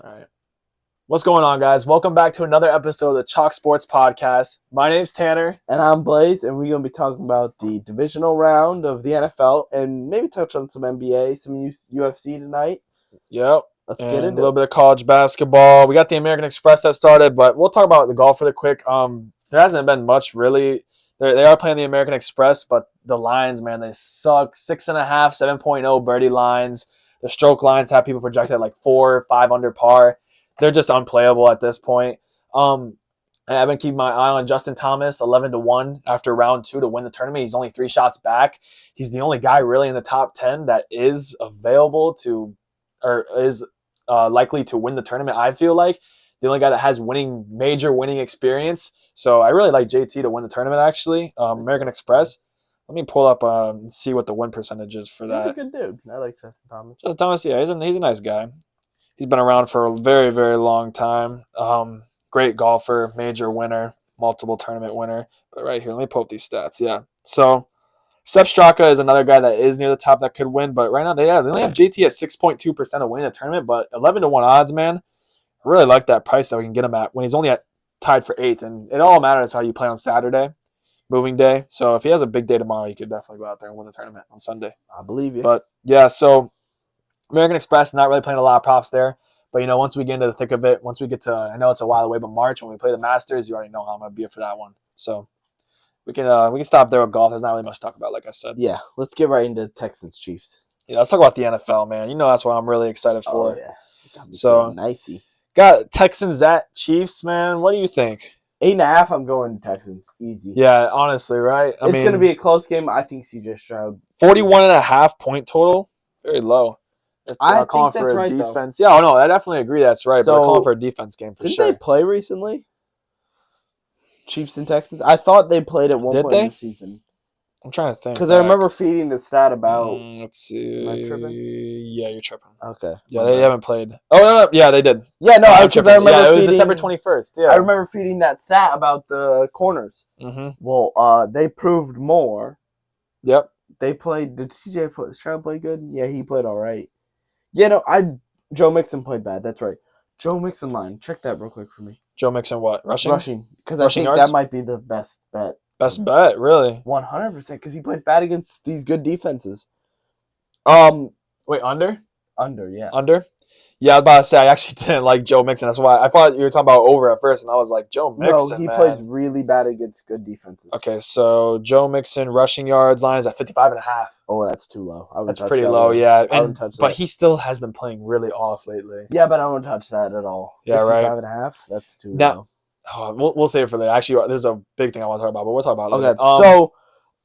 All right. What's going on, guys? Welcome back to another episode of the Chalk Sports Podcast. My name's Tanner. And I'm Blaze, and we're going to be talking about the divisional round of the NFL and maybe touch on some NBA, some UFC tonight. Yep. Let's and get a into little it. bit of college basketball. We got the American Express that started, but we'll talk about the golf really quick. There hasn't been much really. They are playing the American Express, but the lines, man, they suck. 6.5, 7.0 birdie lines. The stroke lines have people projected at like 4, 5 under par. They're just unplayable at this point. And I've been keeping my eye on Justin Thomas, 11-1 after round 2 to win the tournament. He's only 3 shots back. He's the only guy really in the top 10 that is available to, or is likely to win the tournament. I feel like the only guy that has major winning experience. So I really like JT to win the tournament. Actually, American Express. Let me pull up and see what the win percentage is for He's a that. good dude. I like Justin Thomas. Justin Thomas, yeah, he's a nice guy. He's been around for a very, very long time. Great golfer, major winner, multiple tournament winner. But right here, let me pull up these stats. Yeah. So Sepp Straka is another guy that is near the top that could win. But right now, they only have JT at 6.2% of winning the tournament. But 11-1 odds, man. I really like that price that we can get him at when he's only tied for 8th. And it all matters how you play on Saturday, moving day. So if he has a big day tomorrow, he could definitely go out there and win the tournament on Sunday. I believe you. But yeah, so American Express, not really playing a lot of props there. But, once we get into the thick of it, once we get to, I know it's a while away, but March, when we play the Masters, you already know how I'm going to be for that one. So we can stop there with golf. There's not really much to talk about, like I said. Yeah, let's get right into Texans Chiefs. Yeah, let's talk about the NFL, man. That's what I'm really excited for. Oh, yeah. So, nicey. Got Texans at Chiefs, man. What do you think? 8.5, I'm going Texans. Easy. Yeah, honestly, right? It's going to be a close game. I think CJ Stroud. 41.5 point total. Very low. I think that's right, defense. Though. Yeah, no, I definitely agree that's right. So, but they're calling for a defense game for sure. Didn't they play recently? Chiefs and Texans? I thought they played at one point in the season. I'm trying to think. Because I remember feeding the stat about... let's see. Am I tripping? Yeah, you're tripping. Okay. Yeah, they haven't played. Oh, no. Yeah, they did. Yeah, no, because I remember it was December 21st. Yeah. I remember feeding that stat about the corners. Mm-hmm. Well, they proved more. Yep. They played... Did CJ Stroud play good? Yeah, he played all right. Yeah, no, Joe Mixon played bad. That's right. Joe Mixon line. Check that real quick for me. Joe Mixon what? Rushing? Because I think yards? That might be the best bet. Best bet, really? 100%, because he plays bad against these good defenses. Wait, under? Under, yeah. Under? Yeah, I was about to say, I actually didn't like Joe Mixon. That's why I thought you were talking about over at first, and I was like, Joe Mixon, no, he plays really bad against good defenses. Okay, so Joe Mixon rushing yards line is at 55.5. Oh, that's too low. That's pretty low, yeah. I wouldn't touch that. But he still has been playing really off lately. Yeah, but I won't touch that at all. Yeah, 55.5? That's too low. We'll save it for later. Actually, there's a big thing I want to talk about, but we'll talk about it later.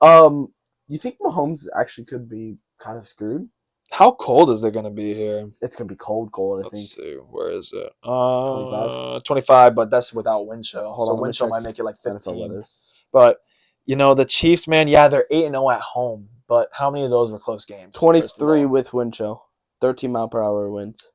Okay, you think Mahomes actually could be kind of screwed? How cold is it going to be here? It's going to be cold, I think. Let's see. Where is it? 25, but that's without wind chill. Hold on, wind chill might make it like 15. But, the Chiefs, man, yeah, they're 8-0 at home. But how many of those were close games? 23 with wind chill. 13 mile per hour winds.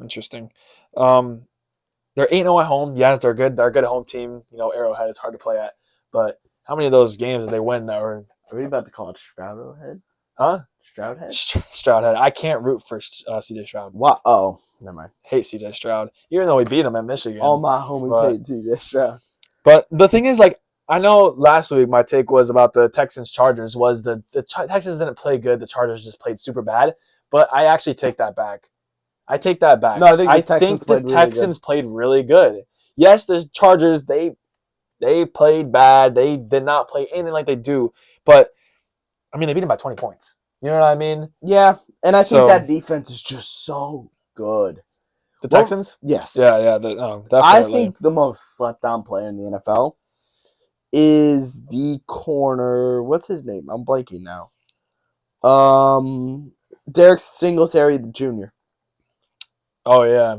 Interesting. They're 8-0 at home. Yes, they're good. They're a good home team. Arrowhead, it's hard to play at. But how many of those games did they win that were... Are we about to call it Stroudhead? Huh? Stroudhead? Stroudhead. I can't root for CJ Stroud. What? Oh, never mind. Hate CJ Stroud. Even though we beat him at Michigan. All my homies hate CJ Stroud. But the thing is, I know last week my take was about the Texans-Chargers was the Texans didn't play good. The Chargers just played super bad. But I actually take that back. No, I think the Texans played really good. Yes, the Chargers, they played bad. They did not play anything like they do. But, they beat them by 20 points. You know what I mean? Yeah, and I think that defense is just so good. The Texans? Yes. Yeah, definitely. I think the most slept-on player in the NFL is the corner. What's his name? I'm blanking now. Derek Singletary Jr. Oh, yeah.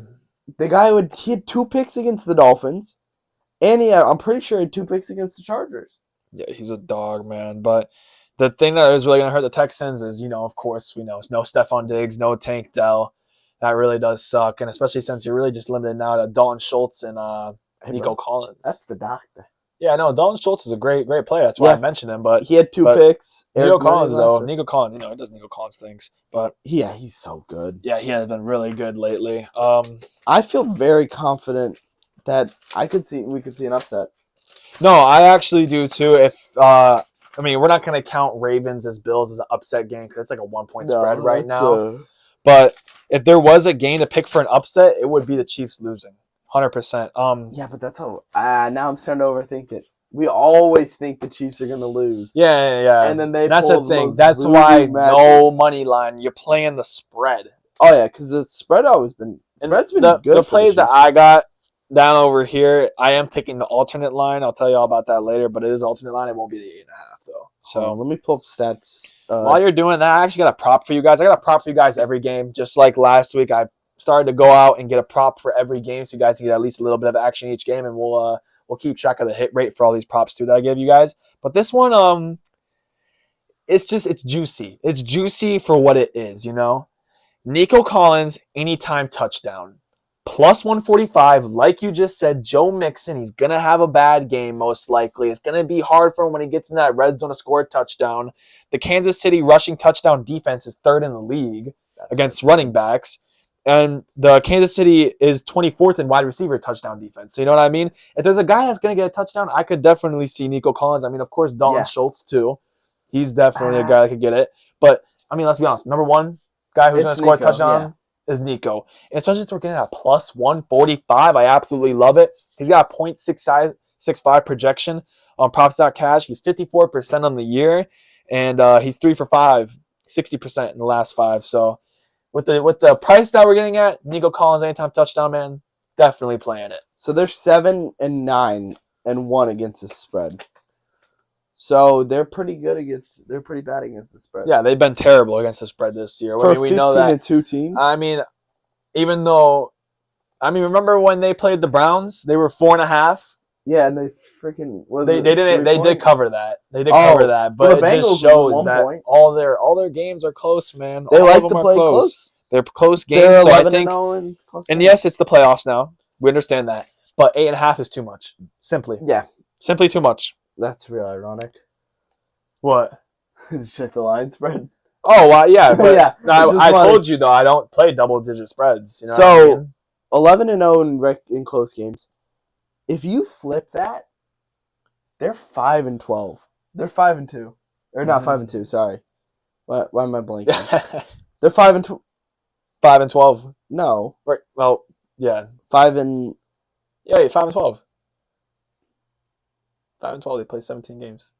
The guy he had 2 picks against the Dolphins, and I'm pretty sure he had 2 picks against the Chargers. Yeah, he's a dog, man. But the thing that is really going to hurt the Texans is, of course, we know it's no Stephon Diggs, no Tank Dell. That really does suck, and especially since you're really just limited now to Dalton Schultz and Nico Collins. That's the doctor. Yeah, no, Dalton Schultz is a great player. That's why Yeah. I mentioned him. But He had 2 but picks. Nico Eric Murray Collins, last though. year. Nico Collins, he does Nico Collins things. But Yeah, he's so good. yeah, he has been really good lately. I feel very confident that we could see an upset. No, I actually do too. If I mean, we're not going to count Ravens as Bills as an upset game because it's like a 1-point spread right now. But if there was a game to pick for an upset, it would be the Chiefs losing, 100%. Yeah, but that's how. Now I'm starting to overthink it. We always think the Chiefs are gonna lose. Yeah. And then they that's pull the the thing. most That's voodoo why magic. no money line. You're playing the spread. Oh yeah, because the spread always been. Spread's been good. The for plays the that I got down over here, I am taking the alternate line. I'll tell you all about that later. But it is alternate line. It won't be the 8.5 though. So let me pull up stats. While you're doing that, I actually got a prop for you guys. I got a prop for you guys every game. Just like last week, I started to go out and get a prop for every game, so you guys can get at least a little bit of action each game, and we'll keep track of the hit rate for all these props too that I give you guys. But this one, it's juicy. It's juicy for what it is, you know. Nico Collins, anytime touchdown. Plus 145, like you just said, Joe Mixon, he's going to have a bad game most likely. It's going to be hard for him when he gets in that red zone to score a touchdown. The Kansas City rushing touchdown defense is 3rd in the league against running backs. And the Kansas City is 24th in wide receiver touchdown defense. So you know what I mean? If there's a guy that's going to get a touchdown, I could definitely see Nico Collins. I mean, of course, Dalton Schultz too. He's definitely a guy that could get it. But, I mean, let's be honest. Number one guy who's going to score a touchdown is Nico. And especially since we're getting at plus 145, I absolutely love it. He's got a .65 projection on props.cash. He's 54% on the year, and he's 3 for 5, 60% in the last 5. So with the price that we're getting at, Nico Collins anytime touchdown, man, definitely playing it. So they're 7-9-1 against the spread. So they're pretty bad against the spread. Yeah, they've been terrible against the spread this year. For we know that. 15-2 team. I mean, remember when they played the Browns? They were 4.5. Yeah, and they freaking they did cover that. They did cover that, but it just shows that all their games are close, man. They like to play close. They're close games. They're so 11-0 and yes, it's the playoffs now. We understand that, but 8.5 is too much. Simply too much. That's real ironic. What? Check the line spread. Oh, yeah, but yeah. I told you though I don't play double-digit spreads. You know so what I mean? 11-0 in close games. If you flip that, they're 5-12. They're 5-2, or not 5-2. Sorry, why am I blanking? They're 5-12. 5-12. No. Right. Well, yeah. 5-12. 5-12. 5-12. They play 17 games.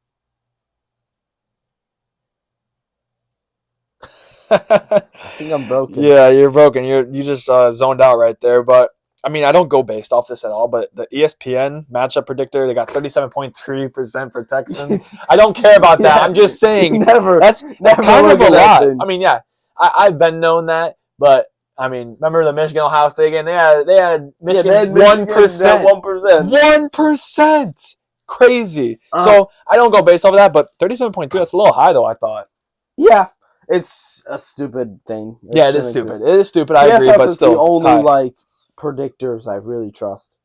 I think I'm broken. Yeah, you're broken. You just zoned out right there. But I mean, I don't go based off this at all. But the ESPN matchup predictor, they got 37.3% for Texans. I don't care about that. I'm just saying that's kind of a lot. I mean, yeah, I've been known that, but I mean, remember the Michigan Ohio State game? They had Michigan 1%. 1%. Crazy. So I don't go based off of that, but 37.3. That's a little high, though. I thought. Yeah. It's a stupid thing. It is stupid. It is stupid. I agree, but still, the only predictors I really trust.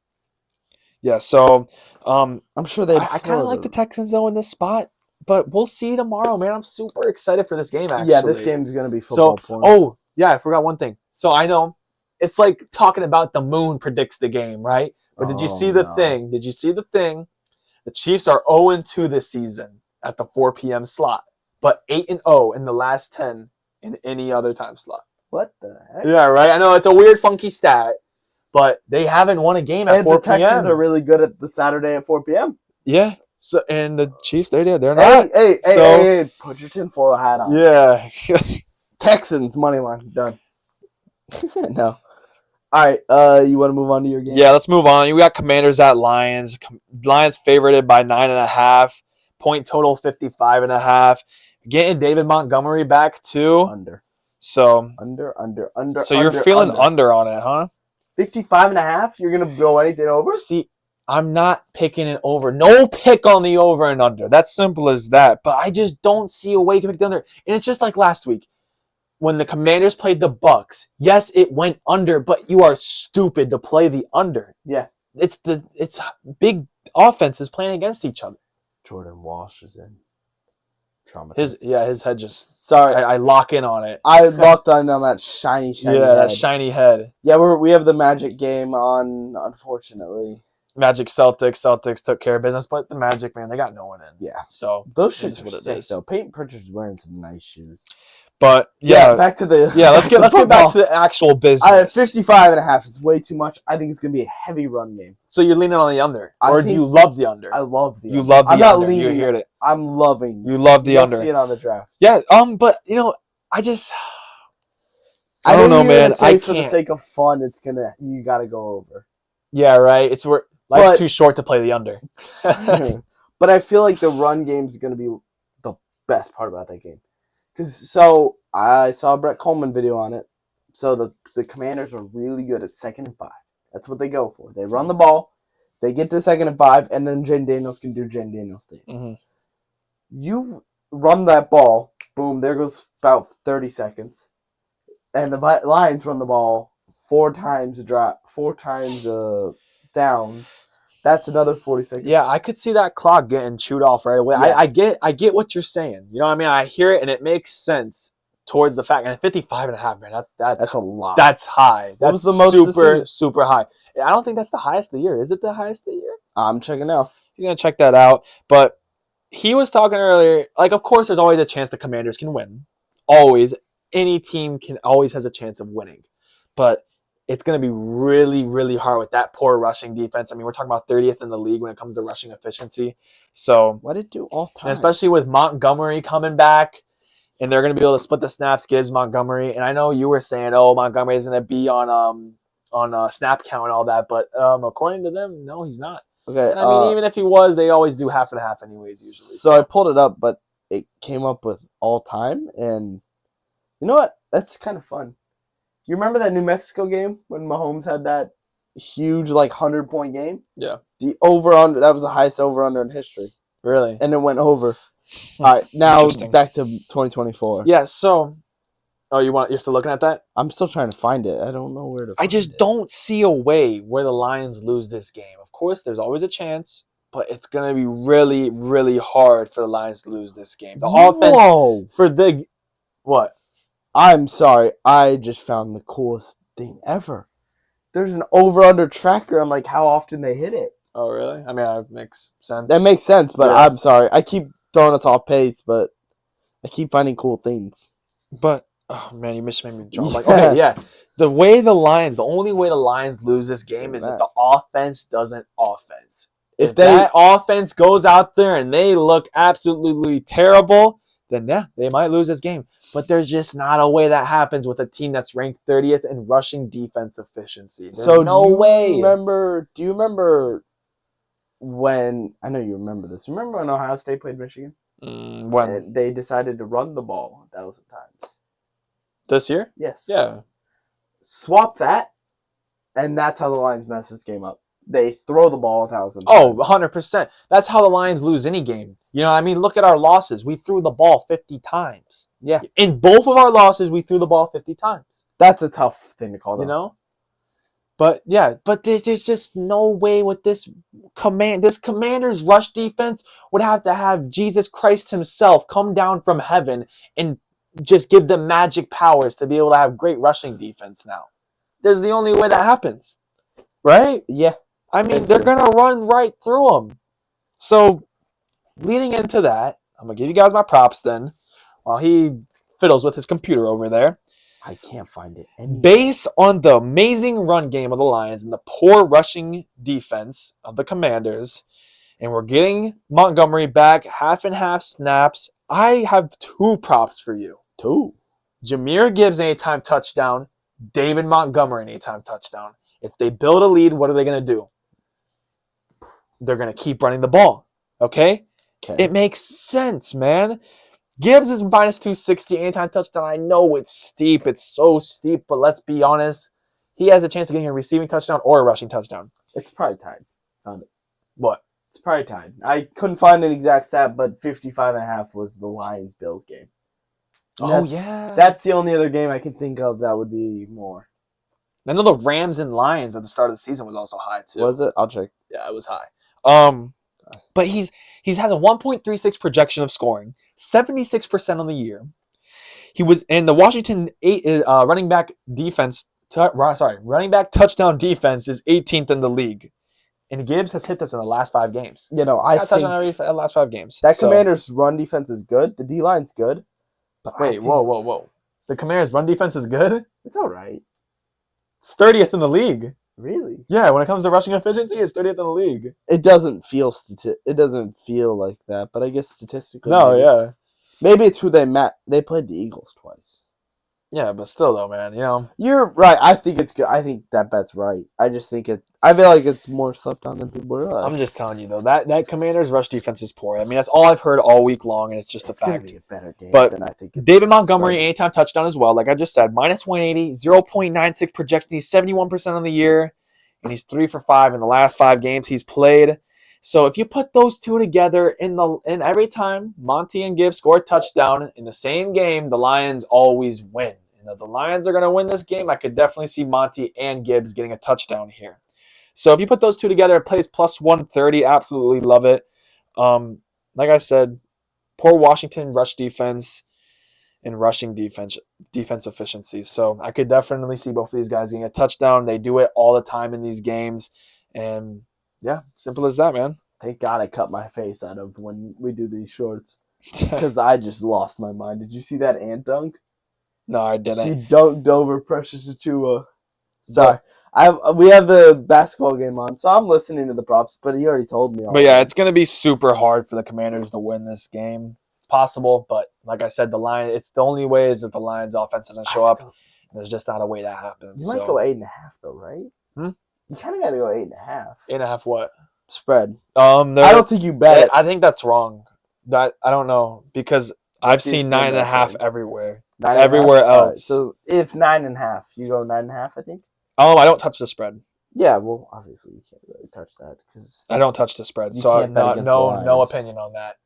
Yeah, so I'm sure they. I kind of like the Texans though in this spot, but we'll see tomorrow, man. I'm super excited for this game. Actually, yeah, this game's gonna be football. Oh yeah, I forgot one thing. So I know it's like talking about the moon predicts the game, right? But did you see the thing? Did you see the thing? The Chiefs are 0-2 this season at the 4 p.m. slot. But 8-0 in the last 10 in any other time slot. What the heck? Yeah, right. I know it's a weird, funky stat, but they haven't won a game at 4 p.m. The Texans are really good at the Saturday at 4 p.m. Yeah. So and the Chiefs, they're not. Hey, put your tinfoil hat on. Yeah. Texans money line done. No. All right. You want to move on to your game? Yeah, let's move on. We got Commanders at Lions. Lions favorited by 9.5. Point total 55.5. Getting David Montgomery back too. Under. So So you're feeling under on it, huh? 55.5. You're gonna go anything over? See, I'm not picking it over. No pick on the over and under. That's simple as that. But I just don't see a way to pick the under. And it's just like last week when the Commanders played the Bucks. Yes, it went under, but you are stupid to play the under. Yeah. it's big offenses playing against each other. Jordan Walsh is in. His Traumatized. his head just Sorry, I lock in on it. I locked on that shiny Yeah, head. that shiny head. Yeah, we have the Magic game on, unfortunately. Magic Celtics took care of business, but the Magic, man, they got no one in. Yeah. So Those it shoes is are what it sick, is. though. Peyton Pritchard's wearing some nice shoes. But yeah, back to the let's get back to the actual business. 55.5 is way too much. I think it's gonna be a heavy run game. So you're leaning on the under, I or do think- you love the under? I love the You under. love the I'm not under. You leaning. heard it. I'm loving. You love the You'll under. see it on the draft. Yeah. But I I I don't know, you're man. gonna say I for the can't. sake of fun, you gotta go over. Yeah, right. Life's But- too short to play the under. But I feel like the run game is gonna be the best part about that game. I saw a Brett Coleman video on it. So the Commanders are really good at 2nd and 5. That's what they go for. They run the ball, they get to 2nd and 5, and then Jane Daniels can do Jane Daniels things. Mm-hmm. You run that ball, boom, there goes about 30 seconds. And the Lions run the ball 4 times downs. That's another 40 seconds. Yeah, I could see that clock getting chewed off right away. Yeah. I get what you're saying. You know what I mean? I hear it and it makes sense towards the fact. And 55.5, man, that's a lot. That's high. What was the most this super, season? super high. I don't think that's the highest of the year. Is it the highest of the year? I'm checking now. He's going to check that out. But he was talking earlier, like, of course, there's always a chance the Commanders can win. Always. Any team always has a chance of winning. But it's going to be really, really hard with that poor rushing defense. I mean, we're talking about 30th in the league when it comes to rushing efficiency. So, What did it do all time? and especially with Montgomery coming back, and they're going to be able to split the snaps, Gibbs, Montgomery. And I know you were saying, oh, Montgomery is going to be on snap count and all that, but according to them, no, he's not. Okay. And I mean, even if he was, they always do half and half anyways, usually. So I pulled it up, but it came up with all time, and you know what? That's kind of fun. You remember that New Mexico game when Mahomes had that huge 100-point game? Yeah. The over-under, that was the highest over-under in history. Really? And it went over. All right, now Interesting. back to 2024. Yeah, so you're still looking at that? I'm still trying to find it. I don't know where to find I just don't see a way where the Lions lose this game. Of course, there's always a chance, but it's going to be really, really hard for the Lions to lose this game. The offense Whoa! for the what? I'm sorry. I just found the coolest thing ever. There's an over-under tracker on how often they hit it. Oh, really? I mean, that makes sense. That makes sense, but Yeah. I'm sorry. I keep throwing us off pace, but I keep finding cool things. But oh man, you made me jump. Yeah. Okay, yeah. The only way the Lions lose this game is if the offense doesn't offense. If that offense goes out there and they look absolutely terrible, then yeah, they might lose this game. But there's just not a way that happens with a team that's ranked 30th in rushing defense efficiency. There's no way. Do you remember when? I know you remember this. Remember when Ohio State played Michigan? When? And they decided to run the ball 1,000 times. This year? Yes. Yeah. Swap that, and that's how the Lions mess this game up. They throw the ball 1,000 times. Oh, 100%. That's how the Lions lose any game. You know what I mean? Look at our losses. We threw the ball 50 times. Yeah. In both of our losses, we threw the ball 50 times. That's a tough thing to call. You know? But yeah, there's just no way with this Commander's rush defense would have to have Jesus Christ himself come down from heaven and just give them magic powers to be able to have great rushing defense now. There's the only way that happens. Right? Yeah. I mean, they're going to run right through them. So, leading into that, I'm going to give you guys my props then, while he fiddles with his computer over there. I can't find it anywhere. Based on the amazing run game of the Lions and the poor rushing defense of the Commanders, and we're getting Montgomery back, half and half snaps, I have 2 props for you. 2? Jahmyr Gibbs anytime touchdown, David Montgomery anytime touchdown. If they build a lead, what are they going to do? They're going to keep running the ball. Okay? It makes sense, man. Gibbs is minus 260 anytime touchdown. I know it's steep. It's so steep, but let's be honest. He has a chance of getting a receiving touchdown or a rushing touchdown. It's probably tied. Found it. What? It's probably tied. I couldn't find an exact stat, but 55.5 was the Lions-Bills game. Oh, yeah. That's the only other game I can think of that would be more. I know the Rams and Lions at the start of the season was also high too. Was it? I'll check. Yeah, it was high. But he has a 1.36 projection of scoring, 76% on the year. He was in the Washington running back defense. Running back touchdown defense is 18th in the league, and Gibbs has hit this in the last 5 games. You know, I Touchdown think every last 5 games. that Commanders' run defense is good. The D line's good. But Wait, whoa! The Commanders' run defense is good. It's all right. It's 30th in the league. Really? Yeah, when it comes to rushing efficiency, it's 30th in the league. It doesn't feel like that, but I guess statistically. No, yeah. Maybe it's who they met. They played the Eagles twice. Yeah, but still, though, man, You're right. I think it's good. I think that bet's right. I just think I feel like it's more slept on than people realize. I'm just telling you, though, that Commanders' rush defense is poor. I mean, that's all I've heard all week long, and it's just a fact. Be a better game But than I think. David Montgomery, anytime touchdown as well. Like I just said, minus 180, 0.96 projection. He's 71% on the year, and he's 3 for 5 in the last 5 games he's played. So if you put those two together in every time Monty and Gibbs score a touchdown in the same game, the Lions always win. And if the Lions are going to win this game, I could definitely see Monty and Gibbs getting a touchdown here. So if you put those two together, it plays plus 130. Absolutely love it. Like I said, poor Washington rush defense and rushing defense efficiency. So I could definitely see both of these guys getting a touchdown. They do it all the time in these games. And yeah, simple as that, man. Thank God I cut my face out of when we do these shorts. Because I just lost my mind. Did you see that ant dunk? No, I didn't. She dunked over Precious Achua. Sorry. We have the basketball game on, so I'm listening to the props, but he already told me all. But yeah, it's going to be super hard for the Commanders to win this game. It's possible, but like I said, it's the only way is that the Lions offense doesn't show up. There's just not a way that happens. You might go 8.5 though, right? You kind of got to go 8.5. 8.5 what? Spread. I don't think you bet it. I think that's wrong. I don't know because I've seen 9.5 everywhere. 9.5? Everywhere else. So if 9.5, you go 9.5, I think. I don't touch the spread. Yeah, well, obviously you can't really touch that because I don't touch the spread, so can't bet against the no Lions. opinion on that.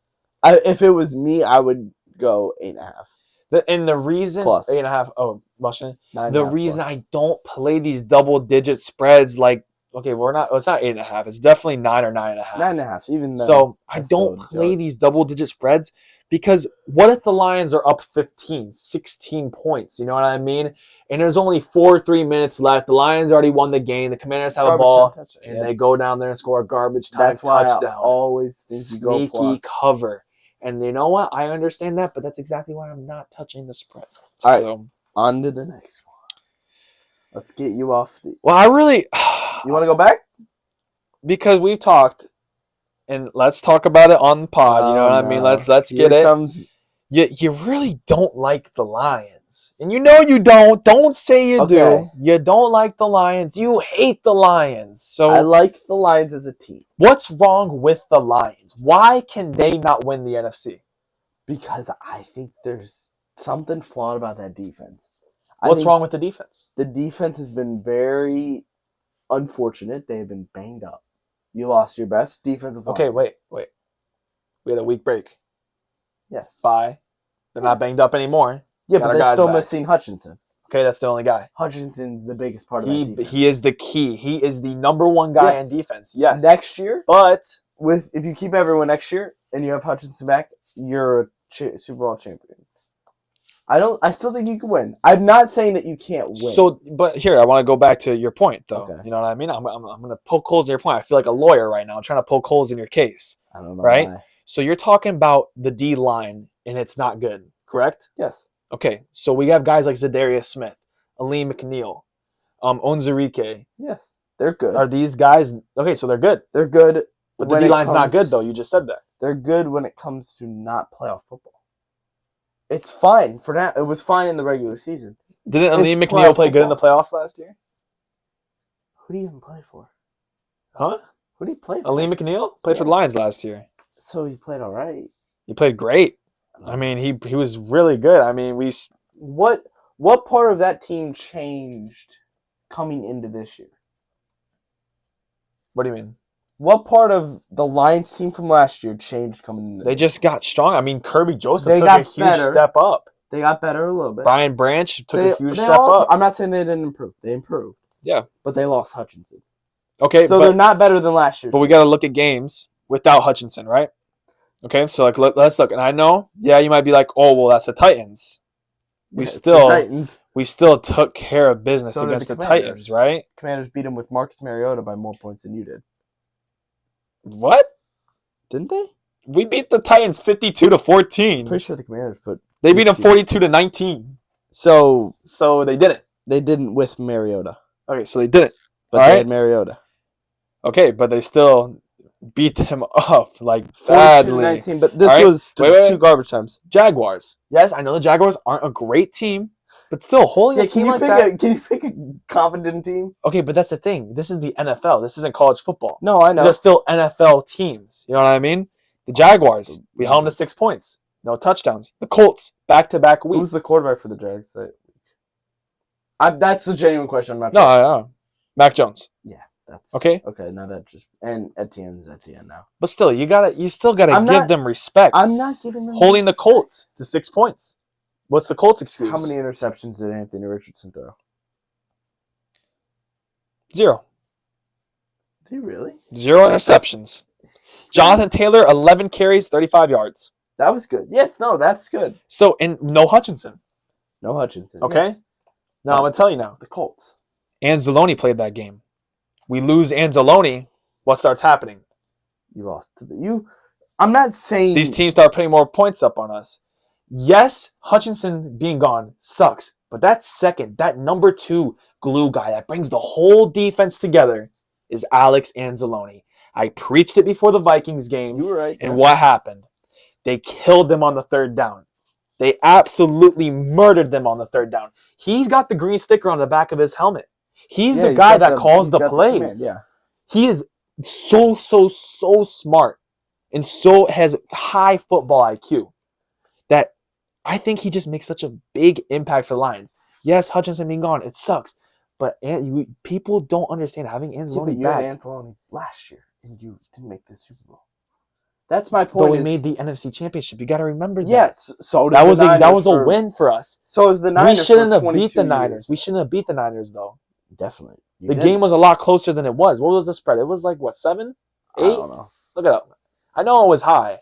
If it was me, I would go 8.5. And the reason plus 8.5. Oh, Washington. 9.5 The reason plus. I don't play these double-digit spreads, like okay, it's not 8.5. It's definitely 9 or 9.5. 9.5, even then. So I don't play these double-digit spreads because what if the Lions are up 15, 16 points? You know what I mean? And there's only 3 minutes left. The Lions already won the game. The Commanders have a ball, and they go down there and score a garbage time touchdown. That's why I always think you go sneaky cover. And you know what? I understand that, but that's exactly why I'm not touching the spread. All right, on to the next one. Let's get you off the... Well, I really... You want to go back? Because we've talked, and let's talk about it on the pod. You know what I mean? Let's get it. You really don't like the Lions. And you know you don't. Don't say you do. You don't like the Lions. You hate the Lions. So I like the Lions as a team. What's wrong with the Lions? Why can they not win the NFC? Because I think there's something flawed about that defense. What's wrong with the defense? The defense has been very unfortunate. They have been banged up. You lost your best defensive line. Okay, wait. We had a week break. Yes. Bye. They're not banged up anymore. Yeah, but they're still missing Hutchinson. Okay, that's the only guy. Hutchinson's the biggest part of that defense. He is the key. He is the number one guy in defense. Yes. Next year, but if you keep everyone next year and you have Hutchinson back, you're a Super Bowl champion. I still think you can win. I'm not saying that you can't win. So, but here I want to go back to your point, though. Okay. You know what I mean? I'm going to poke holes in your point. I feel like a lawyer right now. I'm trying to poke holes in your case. I don't know. Right? Why. So you're talking about the D line, and it's not good, correct? Yes. Okay. So we have guys like Zadarius Smith, Aleem McNeil, Onwuzurike. Yes, they're good. Are these guys okay? So they're good. They're good, but the D line's not good, though. You just said that. They're good when it comes to not playoff football. It's fine for now. It was fine in the regular season. Didn't Aleem McNeil play good in the playoffs last year? Who do you even play for? Huh? Who did he play for? Aleem McNeil played for the Lions last year. So he played all right. He played great. I mean, he was really good. I mean, what part of that team changed coming into this year? What do you mean? What part of the Lions team from last year changed coming into? They just got strong. I mean, Kirby Joseph took a huge step up. They got better a little bit. Brian Branch took a huge step up. I'm not saying they didn't improve. They improved. Yeah. But they lost Hutchinson. Okay, So they're not better than last year. but we got to look at games without Hutchinson, right? Okay, so like let's look. And I know, yeah, you might be like, oh, well, that's the Titans. Yeah, it's the Titans. We still took care of business So did against the the Commanders. Titans, right? Commanders beat them with Marcus Mariota by more points than you did. What? Didn't they? We beat the Titans 52-14. Pretty sure the Commanders put. They beat them 52. 42-19. So they didn't. they didn't with Mariota. Okay, so they didn't. But All they right. had Mariota. Okay, but they still beat them up like badly. 42-19, but this All right, was wait. two garbage times. Jaguars. Yes, I know the Jaguars aren't a great team, but still holding a team like that. Can you pick a competent team? Okay, but that's the thing. This is the NFL. This isn't college football. No, I know. They're still NFL teams. You know what I mean? The Jaguars, we held them to 6 points. No touchdowns. The Colts, back-to-back weeks. Who's the quarterback for the Jags? That's a genuine question. I'm not No, sure. I know. Mac Jones. Yeah, that's Okay. Okay, now that just and Etienne's Etienne now. But still, you still gotta give them respect. I'm not giving them Holding the Colts to 6 points. What's the Colts excuse? How many interceptions did Anthony Richardson throw? 0. Did he really? 0 interceptions. Jonathan Taylor, 11 carries, 35 yards. That was good. Yes, no, that's good. So, and no Hutchinson. No Hutchinson. Okay. Yes. Now, I'm going to tell you now. The Colts. Anzalone played that game. We lose Anzalone. What starts happening? You lost to the I'm not saying These teams start putting more points up on us. Yes, Hutchinson being gone sucks. But that number 2 glue guy that brings the whole defense together is Alex Anzalone. I preached it before the Vikings game. You were right. And what happened? They killed them on the 3rd down. They absolutely murdered them on the 3rd down. He's got the green sticker on the back of his helmet. He's the guy that calls the plays. Yeah. He is so smart and so has high football IQ that I think he just makes such a big impact for the Lions. Yes, Hutchinson being gone, it sucks. But people don't understand having Anzalone back. You had Anzalone last year, and you didn't make the Super Bowl. That's my point. But we made the NFC Championship. You got to remember that. Yes. So that was a win for us. So is the Niners. We shouldn't have beat the years. Niners. We shouldn't have beat the Niners though. Definitely. The game was a lot closer than it was. What was the spread? It was like what, 7, 8? I don't know. Look it up. I know it was high.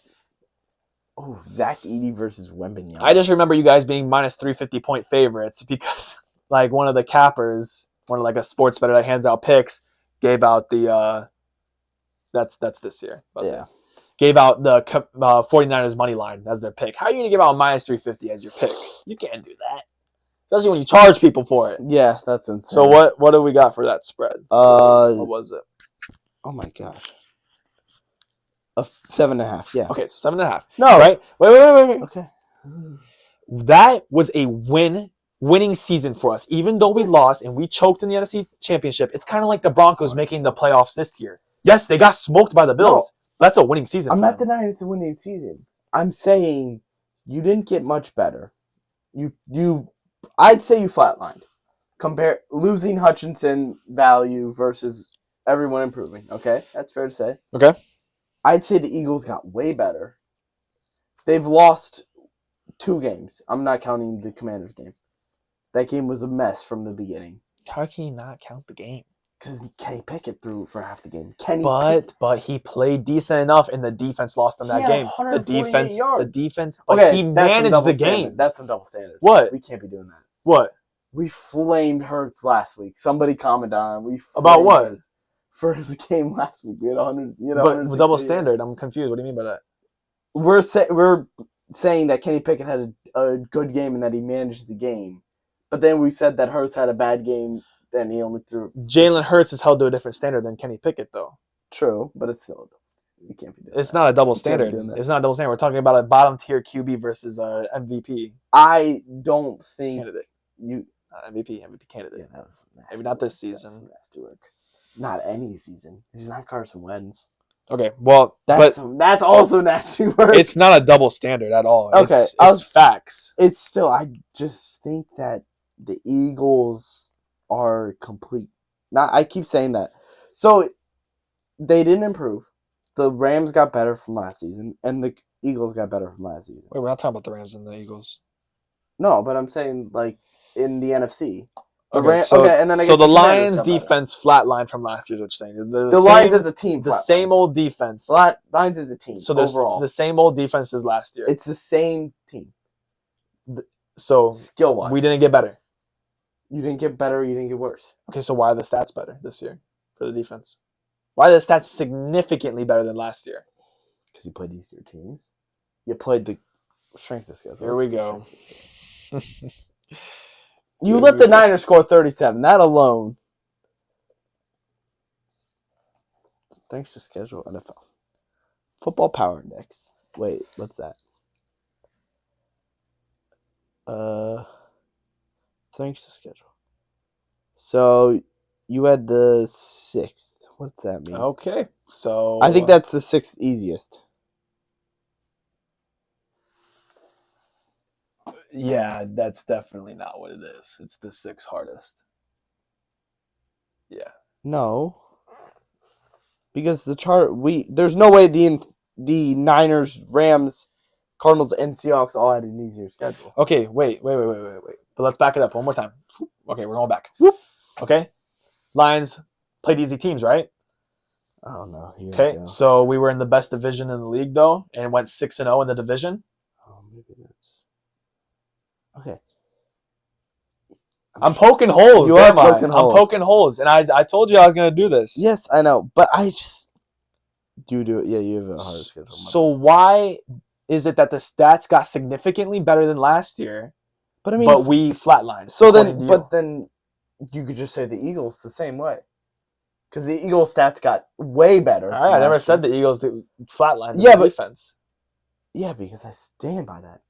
Oh, Zach Edey versus Wembanyama. I just remember you guys being minus 350 point favorites because like one of the cappers, one of like a sports bettor that hands out picks, gave out the that's this year. Yeah. Gave out the 49ers money line as their pick. How are you going to give out minus 350 as your pick? You can't do that. Especially when you charge people for it. Yeah, that's insane. So what do we got for that spread? What was it? Oh my gosh. 7.5, yeah. Okay, so 7.5. No. Right? Wait. Okay. That was a winning season for us. Even though we lost and we choked in the NFC Championship, it's kind of like the Broncos making the playoffs this year. Yes, they got smoked by the Bills. That's a winning season. I'm not denying it's a winning season. I'm saying you didn't get much better. I'd say you flatlined. Compare losing Hutchinson value versus everyone improving. Okay, that's fair to say. Okay. I'd say the Eagles got way better. They've lost 2 games. I'm not counting the Commanders game. That game was a mess from the beginning. How can you not count the game? Because Kenny Pickett threw for half the game. But he played decent enough, and the defense lost him that game. The defense. But okay, he managed the game. That's some double standards. What? We can't be doing that. What? We flamed Hurts last week. Somebody comment on. About what? Hurts for his game last week. We had 100. But with double standard, I'm confused. What do you mean by that? We're saying that Kenny Pickett had a good game and that he managed the game, but then we said that Hurts had a bad game. Then he only threw. Jalen Hurts is held to a different standard than Kenny Pickett, though. True, but it's still a double standard. We can't be doing It's not a double standard. It's not a double standard. We're talking about a bottom tier QB versus a MVP. I don't think candidate. MVP candidate. Yeah, that was nasty. Maybe not this season. Nasty work. Not any season. He's not Carson Wentz. Okay, well, that's also nasty work. It's not a double standard at all. Okay, it's facts. It's still. I just think that the Eagles are complete. I keep saying that. So they didn't improve. The Rams got better from last season, and the Eagles got better from last season. Wait, we're not talking about the Rams and the Eagles. No, but I'm saying like in the NFC. Okay, so and then I so guess the the Commanders Lions got better. defense flatlined from last year, which thing. The Lions as a team. The flatlined. same old defense. Lions as a team. So there's overall, the same old defense as last year. it's the same team. So Skill wise, we didn't get better. You didn't get better. You didn't get worse. Okay, so why are the stats better this year for the defense? Why are the stats significantly better than last year? Because you played easier teams. You played the strength of schedule. Here we go. You let the Niners score 37. That alone. Thanks to schedule NFL. Football Power Index. Wait, what's that? Thanks to schedule. So you had the 6th. What's that mean? Okay, so I think that's the 6th easiest. Yeah, that's definitely not what it is. It's the 6th hardest. Yeah. No. Because the chart there's no way the Niners, Rams, Cardinals, and Seahawks all had an easier schedule. Okay, wait. But let's back it up one more time. Okay, we're going back. Whoop. Okay. Lions played easy teams, right? I don't know. Here Okay, so we were in the best division in the league, though, and went 6-0 in the division. Oh, maybe that's okay. I'm poking holes. You are poking holes. I'm poking holes, and I told you I was gonna do this. Yes, I know, but I just you do it. Yeah, you have a harder schedule. So why is it that the stats got significantly better than last year, but I mean, but we flatlined? So then you could just say the Eagles the same way, because the Eagles stats got way better. All right, I never said the Eagles flatlined. Yeah, the defense. Yeah, because I stand by that.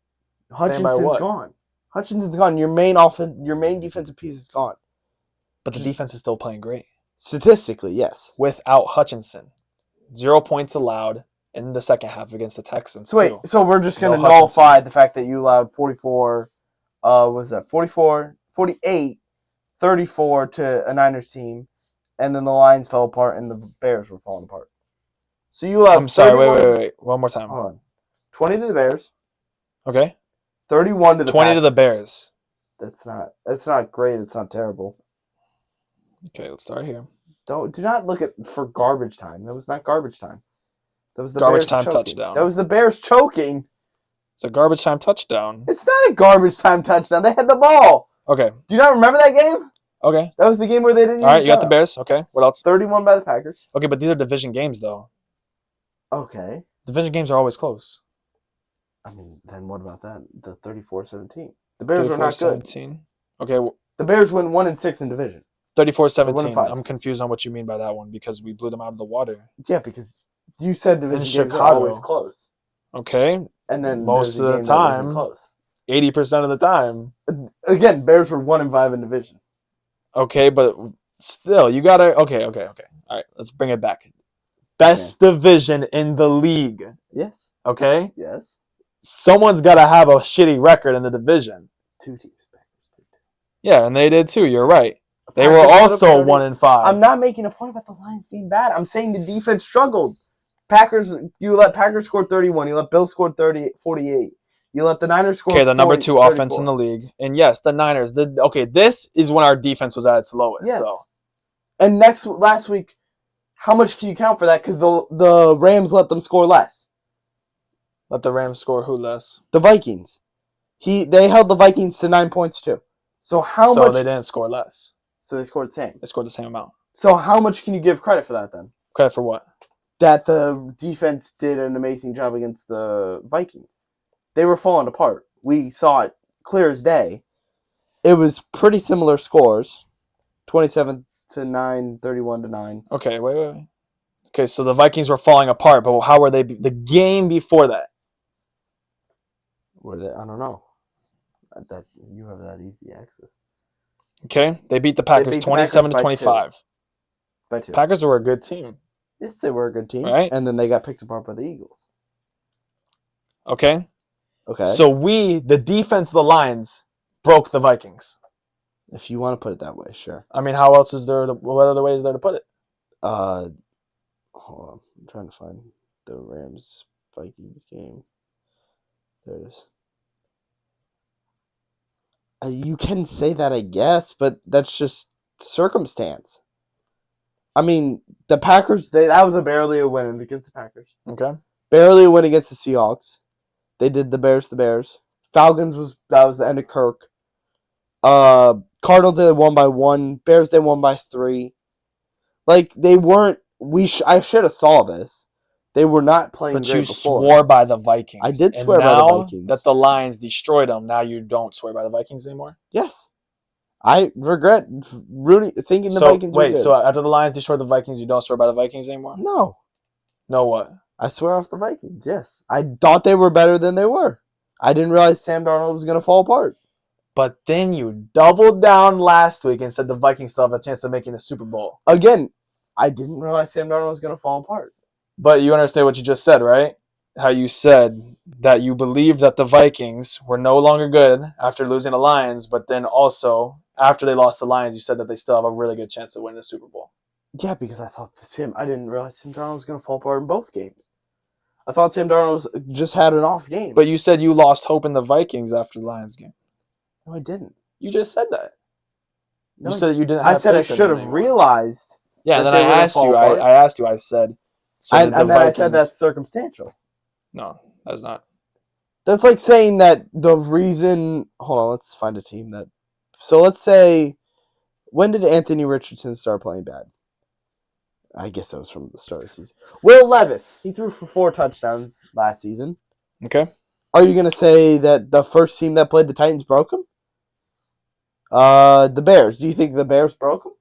Hutchinson's gone. Hutchinson's gone. Your main defensive piece is gone. But the defense is still playing great. Statistically, yes. Without Hutchinson. 0 points allowed in the second half against the Texans. So wait, so we're just going to nullify the fact that you allowed 44, was that 44, 48, 34 to a Niners team, and then the Lions fell apart and the Bears were falling apart. So you allowed I'm sorry, wait. One more time. Hold on. 20 to the Bears. Okay. 31 to the 20 Packers. to the Bears. That's not great. It's not terrible. Okay, let's start here. Do not look for garbage time. That was not garbage time. That was the garbage Bears time choking. touchdown. That was the Bears choking. It's a garbage time touchdown. It's not a garbage time touchdown. They had the ball. Okay. Do you not remember that game? Okay. That was the game where they didn't. All right, you got the Bears. Okay. What else? 31 by the Packers. Okay, but these are division games, though. Okay. Division games are always close. I mean, then what about that? The 34-17. The Bears were not good. 34-17. Okay. The Bears went 1-6 in division. 34-17. I'm confused on what you mean by that one because we blew them out of the water. Yeah, because you said division games are always close. Okay. And then most of the time, 80% of the time. Again, Bears were 1-5 in division. Okay, but still, you gotta. Okay. All right, let's bring it back. Best division in the league. Yes. Okay. Yes. Someone's gotta have a shitty record in the division. 2 teams. Yeah, and they did too. You're right. They were also 1-5. I'm not making a point about the Lions being bad. I'm saying the defense struggled. You let Packers score 31. You let Bills score 48. You let the Niners score 40, the number 2 34. offense in the league. And yes, the Niners. This is when our defense was at its lowest, though. And last week, how much can you count for that? Because the Rams let them score less. Let the Rams score who less? The Vikings. They held the Vikings to 9 points too. So much? They didn't score less. So they scored the same. They scored the same amount. So how much can you give credit for that then? Credit for what? That the defense did an amazing job against the Vikings. They were falling apart. We saw it clear as day. It was pretty similar scores. 27-9, 31-9. Okay, wait. Okay, so the Vikings were falling apart, but how were they the game before that? Were they? I don't know. That you have that easy access. Okay, they beat the Packers 27-25. By 2. Packers were a good team. Yes, they were a good team. Right? And then they got picked apart by the Eagles. Okay. Okay. So the defense of the Lions, broke the Vikings. If you want to put it that way, sure. I mean, how else is there? What other way is there to put it? Hold on. I'm trying to find the Rams-Vikings game. There it is. You can say that, I guess, but that's just circumstance. I mean, the Packers, that was barely a win against the Packers. Okay. Barely a win against the Seahawks. They did the Bears. Falcons that was the end of Kirk. Cardinals, they won by 1. Bears, they won by 3. Like, they weren't. I should have saw this. They were not playing But great you before. swore by the Vikings. I did And swear by the now Vikings. that the Lions destroyed them, now you don't swear by the Vikings anymore? Yes. I regret thinking the Vikings were good. So after the Lions destroyed the Vikings, you don't swear by the Vikings anymore? No. No what? I swear off the Vikings, yes. I thought they were better than they were. I didn't realize Sam Darnold was going to fall apart. But then you doubled down last week and said the Vikings still have a chance of making the Super Bowl. Again, I didn't realize Sam Darnold was going to fall apart. But you understand what you just said, right? How you said that you believed that the Vikings were no longer good after losing the Lions, but then also after they lost the Lions, you said that they still have a really good chance of winning the Super Bowl. Yeah, because I didn't realize Sam Darnold was going to fall apart in both games. I thought Sam Darnold just had an off game. But you said you lost hope in the Vikings after the Lions game. No, I didn't. You just said that. No, you said you didn't. I said I should have realized. Yeah, and then I asked you. I asked you. I said. So and then I said that's circumstantial. No, that's not. That's like saying that the reason. Hold on, let's find a team that. So let's say, when did Anthony Richardson start playing bad? I guess that was from the start of the season. Will Levis, he threw for 4 touchdowns last season. Okay. Are you going to say that the first team that played the Titans broke him? The Bears. Do you think the Bears broke him?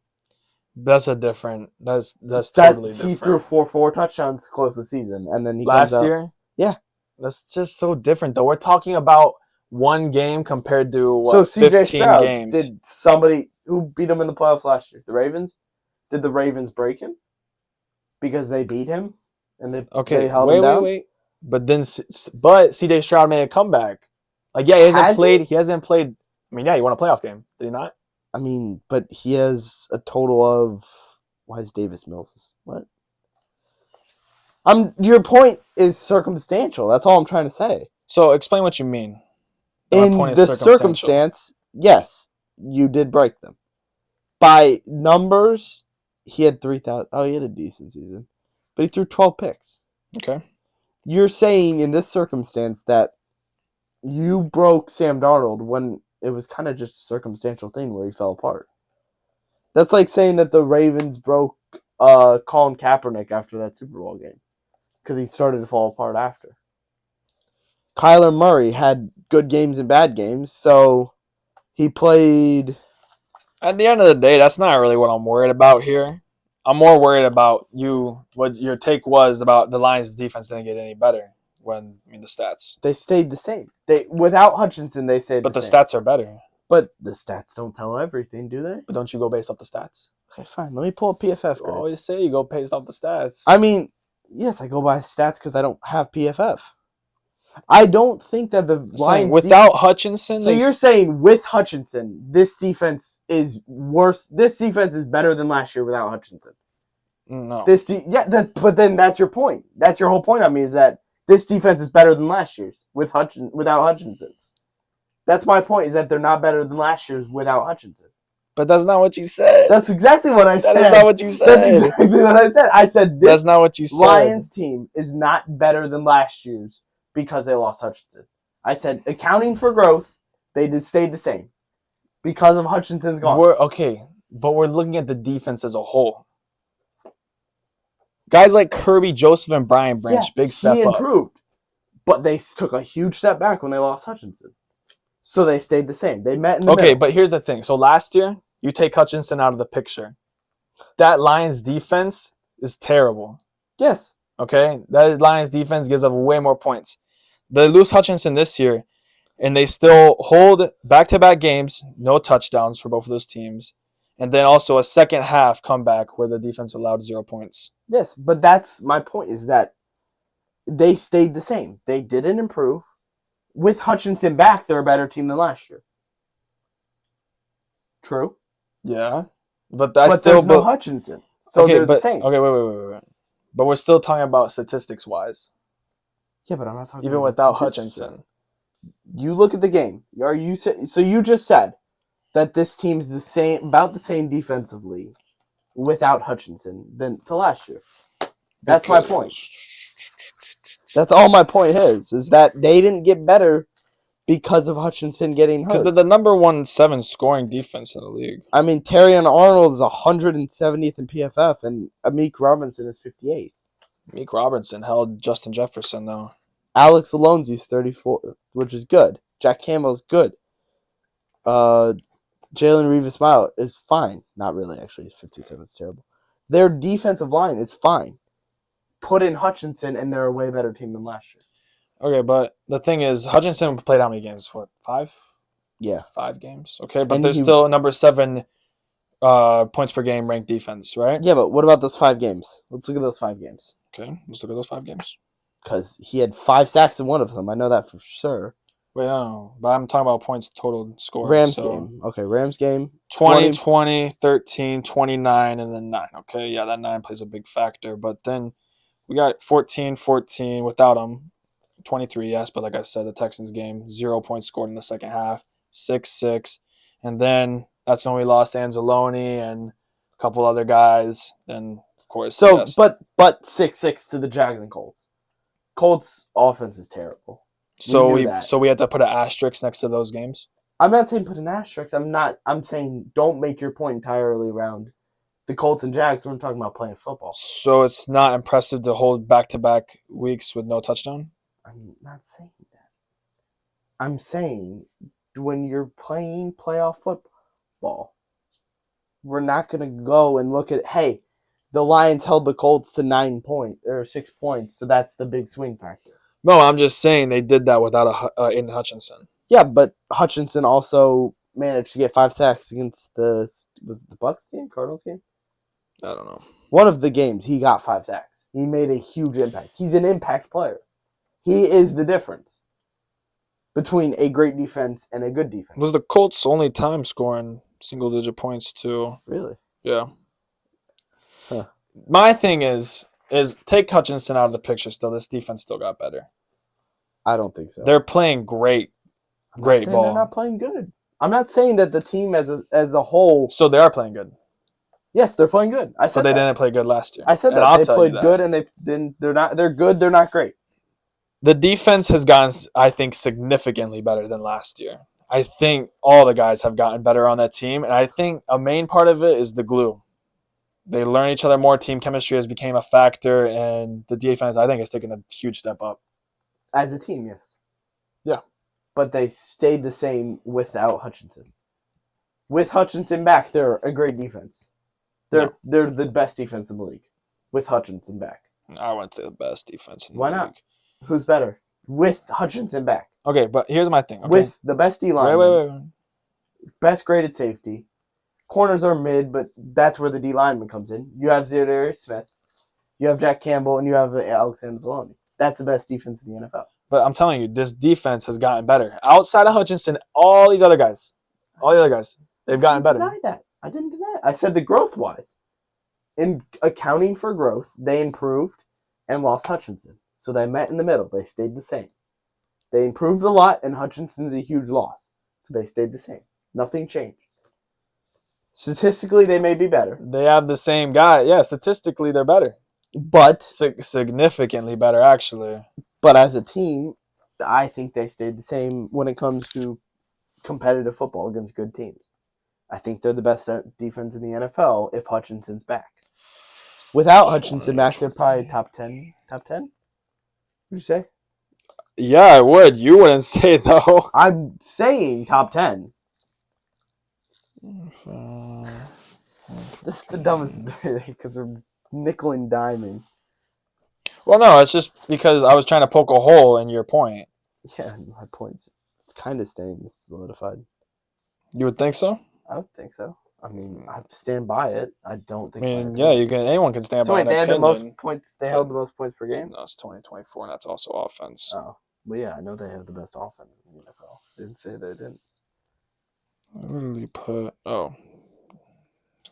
That's a different. That's totally different. He threw 4 touchdowns to close the season, and then he last comes out, year. Yeah, that's just so different, though. We're talking about one game compared to so CJ 15 Stroud, games. Did somebody who beat him in the playoffs last year? The Ravens. Did the Ravens break him because they beat him and they held him down? Wait. But CJ Stroud made a comeback. Like, yeah, he hasn't played. He hasn't played. I mean, yeah, he won a playoff game. Did he not? I mean, but he has a total of. Why is Davis Mills? What? Your point is circumstantial. That's all I'm trying to say. So explain what you mean. In the circumstance, yes, you did break them. By numbers, he had 3,000. Oh, he had a decent season, but he threw 12 picks. Okay. You're saying in this circumstance that you broke Sam Darnold when it was kind of just a circumstantial thing where he fell apart. That's like saying that the Ravens broke Colin Kaepernick after that Super Bowl game because he started to fall apart after. Kyler Murray had good games and bad games, so he played. At the end of the day, that's not really what I'm worried about here. I'm more worried about what your take was about the Lions' defense didn't get any better the stats. They stayed the same. Without Hutchinson, they stayed the same. But the same. Stats are better. But the stats don't tell everything, do they? But don't you go based off the stats? Okay, fine. Let me pull up PFF grades. You always say you go based off the stats. I mean, yes, I go by stats because I don't have PFF. I don't think that the Lions without Hutchinson. So you're saying with Hutchinson, this defense is worse. This defense is better than last year without Hutchinson. No. But then that's your point. That's your whole point on me is that this defense is better than last year's without Hutchinson. That's my point. Is that they're not better than last year's without Hutchinson. But that's not what you said. That's exactly what I said. That is not what you said. That's exactly what I said. I said this. That's not what you said. Lions team is not better than last year's because they lost Hutchinson. I said accounting for growth, they stayed the same because of Hutchinson's gone. But we're looking at the defense as a whole. Guys like Kirby, Joseph, and Brian Branch, big step up. He improved, but they took a huge step back when they lost Hutchinson. So they stayed the same. They met in the middle. But here's the thing. So last year, you take Hutchinson out of the picture. That Lions defense is terrible. Yes. Okay? That Lions defense gives up way more points. They lose Hutchinson this year, and they still hold back-to-back games, no touchdowns for both of those teams, and then also a second half comeback where the defense allowed 0 points. Yes, but that's my point is that they stayed the same. They didn't improve. With Hutchinson back, they're a better team than last year. True. Yeah. But there's no Hutchinson. So they're the same. Okay, wait. But we're still talking about statistics-wise. Yeah, but I'm not talking even about without Hutchinson. You look at the game. So you just said that this team's about the same defensively without Hutchinson than to last year. That's my point. That's all my point is that they didn't get better because of Hutchinson getting hurt. Because they're the number 7 scoring defense in the league. I mean, Terrion Arnold is 170th in PFF, and Amik Robinson is 58th. Meek Robinson held Justin Jefferson, though. Alex Alonzi's 34th, which is good. Jack Campbell's good. Jalen Revis-Mile is fine. Not really, actually. He's 57. It's terrible. Their defensive line is fine. Put in Hutchinson, and they're a way better team than last year. Okay, but the thing is, Hutchinson played how many games? What, 5? Yeah. 5 games. Okay, but And there's still a number 7 points per game ranked defense, right? Yeah, but what about those 5 games? Let's look at those 5 games. Okay, let's look at those 5 games. Because he had 5 sacks in one of them. I know that for sure. Wait, no, but I'm talking about points total scored. Rams game. Okay, Rams game. 20, 13, 29, and then 9. Okay, yeah, that 9 plays a big factor. But then we got 14 without him. 23, yes, but like I said, the Texans game, 0 points scored in the second half, 6-6. And then that's when we lost Anzalone and a couple other guys. And, of course, So, yes. but 6-6 to the Jags and Colts. Colts' offense is terrible. So knew that. we had to put an asterisk next to those games? I'm not saying put an asterisk. I'm saying don't make your point entirely around the Colts and Jags when we're talking about playing football. So it's not impressive to hold back-to-back weeks with no touchdown? I'm not saying that. I'm saying when you're playing playoff football, we're not going to go and look at, hey, the Lions held the Colts to 9 points or 6 points, so that's the big swing factor. No, I'm just saying they did that without Aiden Hutchinson. Yeah, but Hutchinson also managed to get 5 sacks against was it the Bucs game, Cardinals game? I don't know. One of the games, he got 5 sacks. He made a huge impact. He's an impact player. He is the difference between a great defense and a good defense. Was the Colts' only time scoring single-digit points, too? Really? Yeah. Huh. My thing is take Hutchinson out of the picture still. This defense still got better. I don't think so. They're playing great ball. They're not playing good. I'm not saying that the team as a whole. So they are playing good. Yes, they're playing good. I said But they that. didn't play good last year. I said And that I'll they tell played you that. good, and they're not. They're good. They're not great. The defense has gotten, I think, significantly better than last year. I think all the guys have gotten better on that team, and I think a main part of it is the glue. They learn each other more. Team chemistry has become a factor, and the defense, I think, has taken a huge step up. As a team, yes. Yeah. But they stayed the same without Hutchinson. With Hutchinson back, they're a great defense. They're the best defense in the league with Hutchinson back. I wouldn't say the best defense in the Why league. not? Who's better? With Hutchinson back. Okay, but here's my thing. Okay? With the best D-line. Wait. Best graded safety. Corners are mid, but that's where the D lineman comes in. You have Zadarius Smith, you have Jack Campbell, and you have Alexander Deloney. That's the best defense in the NFL. But I'm telling you, this defense has gotten better. Outside of Hutchinson, all the other guys, they've gotten better. I didn't deny it. I said the growth-wise. In accounting for growth, they improved and lost Hutchinson. So they met in the middle. They stayed the same. They improved a lot, and Hutchinson's a huge loss. So they stayed the same. Nothing changed. Statistically, they may be better. They have the same guy. Yeah, statistically, they're better. But significantly better, actually. But as a team, I think they stayed the same when it comes to competitive football against good teams. I think they're the best defense in the NFL if Hutchinson's back. Without Hutchinson back, they're probably top 10. Top 10? What'd you say? Yeah, I would. You wouldn't say, though. I'm saying top 10. This is the dumbest bit because we're nickel and diming. Well, no, it's just because I was trying to poke a hole in your point. Yeah, my point's kind of staying solidified. You would think so? I would think so. I mean, I stand by it. I don't think. Anyone can stand by it. So an they had opinion. the most points. They held the most points per game. No, it's 2024, and that's also offense. Oh, well, yeah, I know they have the best offense in the NFL. Didn't say they didn't. I literally put. Oh,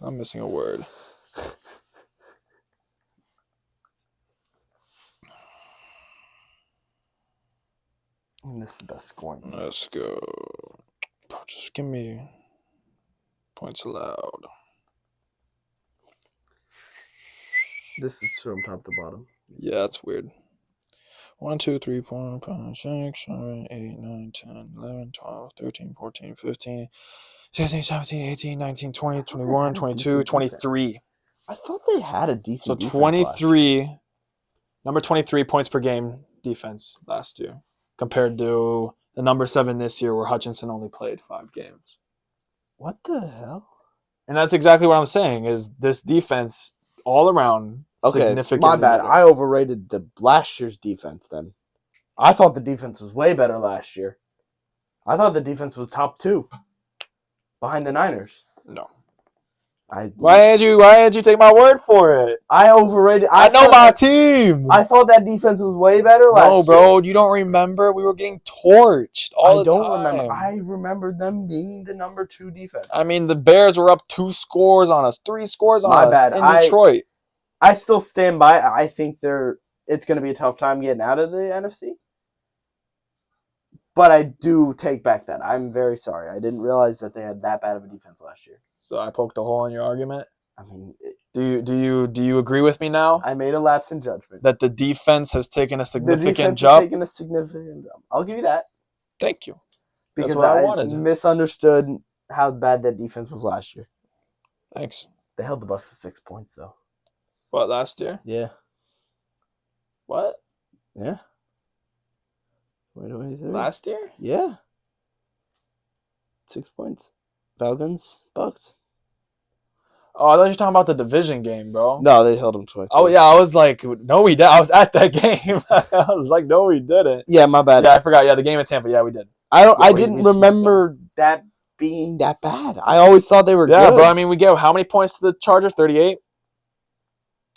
I'm missing a word. this is the best scoring. Let's go. Just give me points allowed. This is from top to bottom. Yeah, that's weird. 1, 2, 3, 4, 5, 6, 7, 8, 9, 10, 11, 12, 13, 14, 15, 16, 17, 18, 19, 20, 21, 22, 23. I thought they had a So decent defense last year. 23, number 23 points per game defense last year compared to the number 7 this year where Hutchinson only played 5 games. What the hell? And that's exactly what I'm saying is this defense all around significantly my bad. better. I overrated the last year's defense then. I thought the defense was way better last year. I thought the defense was top 2 behind the Niners. No. Why did you take my word for it? I overrated. I know my team. I thought that defense was way better last year. No, bro, you don't remember? We were getting torched all the time. I don't remember. I remember them being the number 2 defense. I mean, the Bears were up 2 scores on us, 3 scores on My us bad. in Detroit. I still stand by. I think it's going to be a tough time getting out of the NFC. But I do take back that. I'm very sorry. I didn't realize that they had that bad of a defense last year. So I poked a hole in your argument. I mean, do you agree with me now? I made a lapse in judgment. That the defense has taken a significant Has jump. taken a significant jump. I'll give you that. Thank you. Because That's what I I wanted. misunderstood how bad that defense was last year. Thanks. They held the Bucs to 6 points though. What, last year? Yeah. What? Yeah. 2023. Last year? Yeah. 6 points. Falcons, Bucks. Oh, I thought you were talking about the division game, bro. No, they held them twice. Oh, yeah, I was like, no, we did. I was at that game. I was like, no, we didn't. Yeah, my bad. Yeah, I forgot. Yeah, the game at Tampa. Yeah, we did. I didn't remember that being that bad. I always thought they were good. Yeah, bro. I mean, we gave how many points to the Chargers? 38?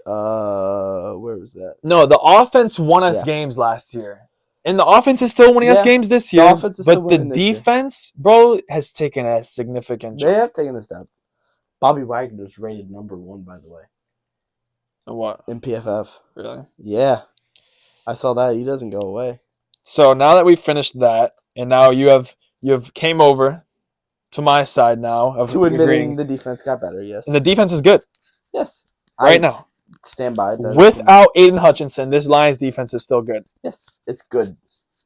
Where was that? No, the offense won us games last year. And the offense is still winning us games this year. But the defense, bro, has taken a significant jump. They have taken a step. Bobby Wagner's rated number 1, by the way. And what? In PFF. Really? Yeah. I saw that. He doesn't go away. So now that we've finished that, and now you have came over to my side now of to admitting agreeing. The defense got better, yes. And the defense is good. Yes. Right now. Stand by that. Without Aiden Hutchinson, this Lions defense is still good. Yes. It's good.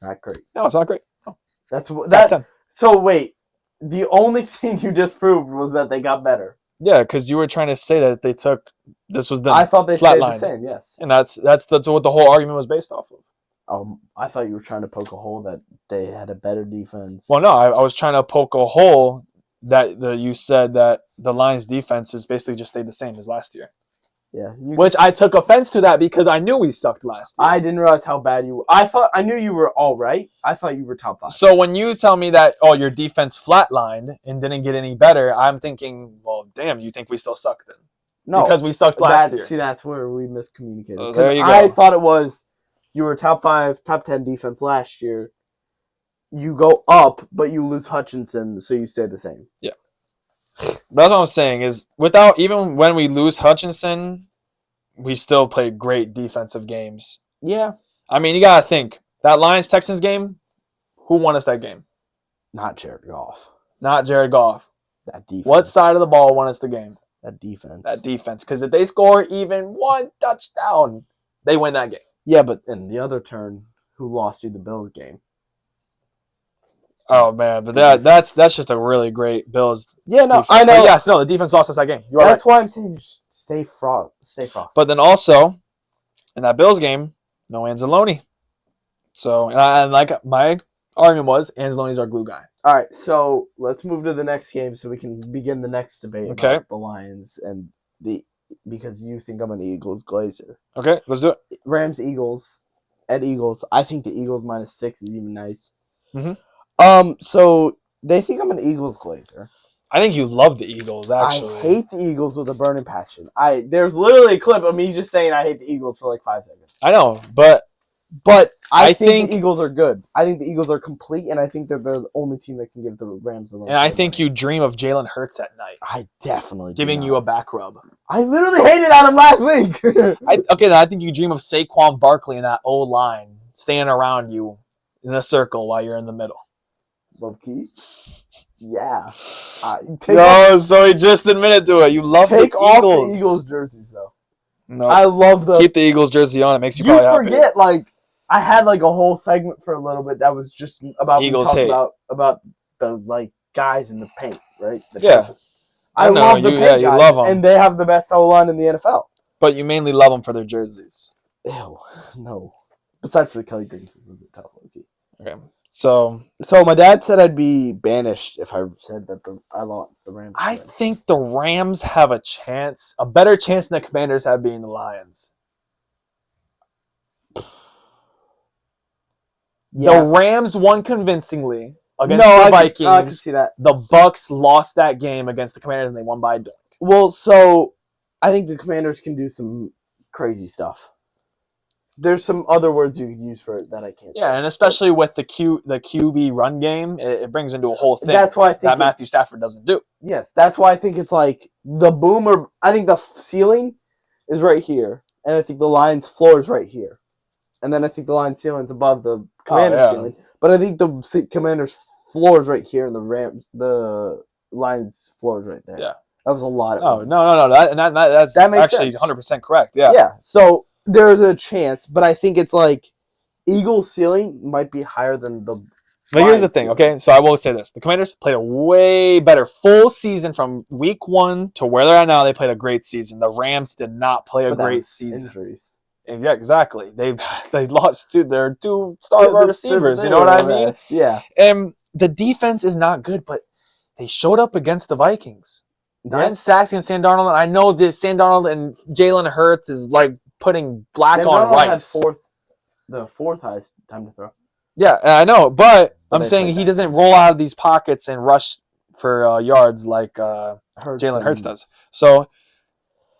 Not great. No, it's not great. No. That's that. So wait, the only thing you disproved was that they got better. Yeah, because you were trying to say that they took this was the I thought they stayed the same. Yes. And that's what the whole argument was based off of. I thought you were trying to poke a hole that they had a better defense. Well, no, I was trying to poke a hole that you said that the Lions defense is basically just stayed the same as last year. Yeah. Which I took offense to that because I knew we sucked last year. I didn't realize how bad you were. I knew you were all right. I thought you were top 5. So when you tell me that, your defense flatlined and didn't get any better, I'm thinking, well, damn, you think we still suck then? No. Because we sucked last year. See, that's where we miscommunicated. Oh, there you go. I thought it was you were top 5, top 10 defense last year. You go up, but you lose Hutchinson, so you stay the same. Yeah. That's what I'm saying is even when we lose Hutchinson, we still play great defensive games. Yeah. I mean, you got to think. That Lions-Texans game, who won us that game? Not Jared Goff. Not Jared Goff. That defense. What side of the ball won us the game? That defense. That defense. Because if they score even 1 touchdown, they win that game. Yeah, but in the other turn, who lost you the Bills game? Oh man, but that's just a really great Bills. Yeah, no, defense. I know. But yes, no, the defense lost us that game. That's why I'm saying just stay frost. But then also, in that Bills game, no Anzalone. So, and like my argument was, Anzalone's our glue guy. All right, so let's move to the next game so we can begin the next debate about the Lions and because you think I'm an Eagles glazer. Okay, let's do it. Rams Eagles at Eagles. I think the Eagles -6 is even nice. Mm-hmm. So they think I'm an Eagles glazer. I think you love the Eagles, actually. I hate the Eagles with a burning passion. There's literally a clip of me just saying I hate the Eagles for like 5 seconds. I know, but I think the Eagles are good. I think the Eagles are complete, and I think they're the only team that can give the Rams a run. And I think you dream of Jalen Hurts at night. I definitely giving you a back rub. I literally hated on him last week. I think you dream of Saquon Barkley and that O-line staying around you in a circle while you're in the middle. Low key. Yeah. So he just admitted to it. You love the Eagles. Take off the Eagles jerseys though. No, I love the. keep the Eagles jersey on. It makes you You probably forget happy. like I had like a whole segment for a little bit that was just about Eagles talking hate. about the like guys in the paint, right? The Yeah. trenches. I know, love the you- paint yeah, you guys, love 'em. and they have the best O-line in the NFL. But you mainly love them for their jerseys. Ew, no. Besides the Kelly Green, was a tough one. Okay. So my dad said I'd be banished if I said that I lost the Rams. I think the Rams have a better chance than the Commanders have being the Lions. Yeah. The Rams won convincingly against No, the Vikings. I can see that. The Bucks lost that game against the Commanders and they won by a dunk. Well, so I think the Commanders can do some crazy stuff. There's some other words you could use for it that I can't. Yeah, say. and especially with the QB run game, it brings into a whole thing. That's why I think that Matthew Stafford doesn't do. Yes, that's why I think it's like the boomer. I think the ceiling is right here, and I think the Lions' floor is right here, and then I think the Lions' ceiling is above the Commanders' ceiling. But I think the Commanders' floor is right here, and the Lions' floor is right there. Yeah, that was a lot. No. That's that makes actually sense. 100% correct. Yeah. Yeah. So there's a chance, but I think it's like Eagles' ceiling might be higher than the. But here's the thing, okay? So I will say this. The Commanders played a way better full season from week 1 to where they're at now. They played a great season. The Rams did not play a great season. Injuries. Yeah, exactly. They lost their 2 star receivers. You know what I mean? Yeah. And the defense is not good, but they showed up against the Vikings. 9 sacks against Sam Darnold. And I know this Sam Darnold and Jalen Hurts is like putting black on rice. Had the fourth highest time to throw. Yeah, I know, but I'm saying he doesn't roll out of these pockets and rush for yards like Jalen Hurts does. So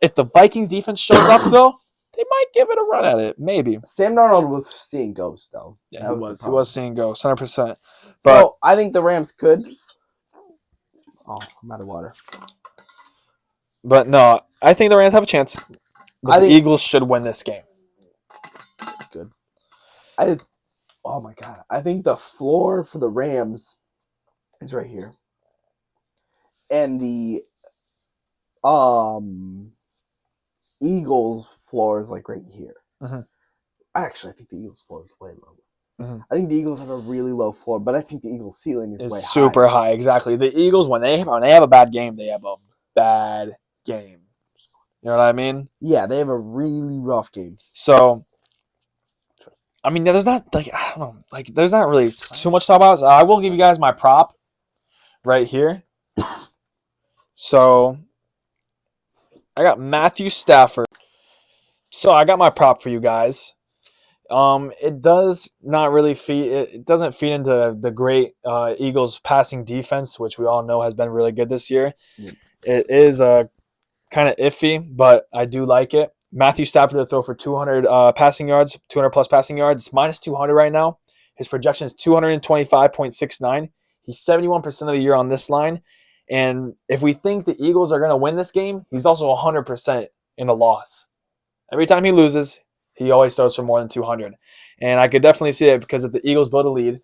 if the Vikings defense shows up, though, they might give it a run at it. Maybe. Sam Darnold was seeing ghosts, though. Yeah, he was seeing ghosts, 100%. So I think the Rams could. Oh, I'm out of water. But no, I think the Rams have a chance. But the Eagles should win this game. Good. Oh my God. I think the floor for the Rams is right here. And the Eagles floor is like right here. Mm-hmm. Actually, I think the Eagles floor is way lower. Mm-hmm. I think the Eagles have a really low floor, but I think the Eagles ceiling is way super high. Exactly. The Eagles, when they have a bad game, they have a bad game. You know what I mean? Yeah, they have a really rough game. So, I mean, there's not there's not really too much to talk about. So I will give you guys my prop right here. So, I got Matthew Stafford. So I got my prop for you guys. It does not really it doesn't feed into the great Eagles passing defense, which we all know has been really good this year. Yeah. It is kind of iffy, but I do like it. Matthew Stafford to throw for 200 passing yards, 200 plus passing yards. It's minus 200 right now. His projection is 225.69. He's 71% of the year on this line. And if we think the Eagles are going to win this game, he's also 100% in a loss. Every time he loses, he always throws for more than 200. And I could definitely see it because if the Eagles build a lead,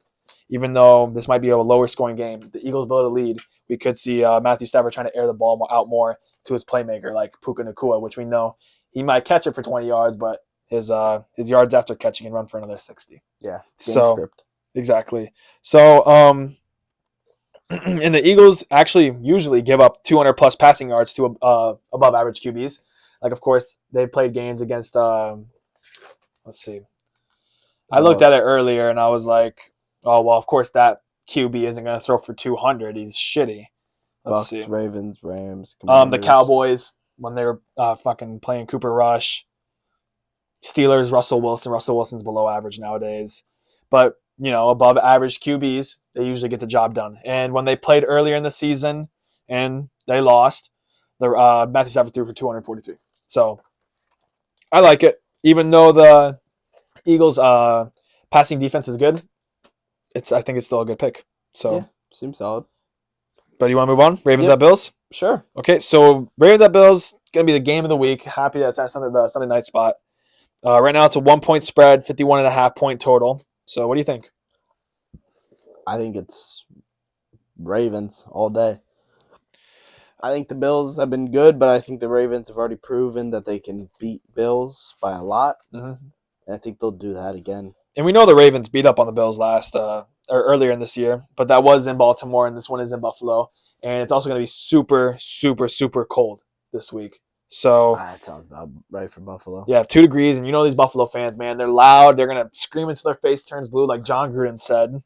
even though this might be a lower scoring game, if the Eagles build a lead, we could see Matthew Stafford trying to air the ball out more to his playmaker like Puka Nacua, which we know he might catch it for 20 yards, but his yards after catching can run for another 60. Yeah. Script. Exactly. So and the Eagles actually usually give up 200 plus passing yards to above average QBs. Like, of course, they played games against, let's see. I looked at it earlier, and I was like, oh, well, of course, that QB isn't going to throw for 200. He's shitty. Let's see. Ravens, Rams, Commanders. The Cowboys, when they were fucking playing Cooper Rush. Steelers, Russell Wilson. Russell Wilson's below average nowadays. But, you know, above average QBs, they usually get the job done. And when they played earlier in the season and they lost, Matthew Stafford threw for 243. So I like it. Even though the Eagles' passing defense is good, I think it's still a good pick. So yeah, seems solid. But you want to move on? Ravens at Bills? Sure. Okay, so Ravens at Bills going to be the game of the week. Happy that's at the Sunday night spot. Right now it's a 1-point spread, 51.5 point total. So what do you think? I think it's Ravens all day. I think the Bills have been good, but I think the Ravens have already proven that they can beat Bills by a lot. Mhm. And I think they'll do that again. And we know the Ravens beat up on the Bills or earlier in this year, but that was in Baltimore, and this one is in Buffalo. And it's also going to be super, super, super cold this week. So That sounds about right for Buffalo. yeah, 2 degrees, and you know these Buffalo fans, man, they're loud. They're gonna scream until their face turns blue, like John Gruden said.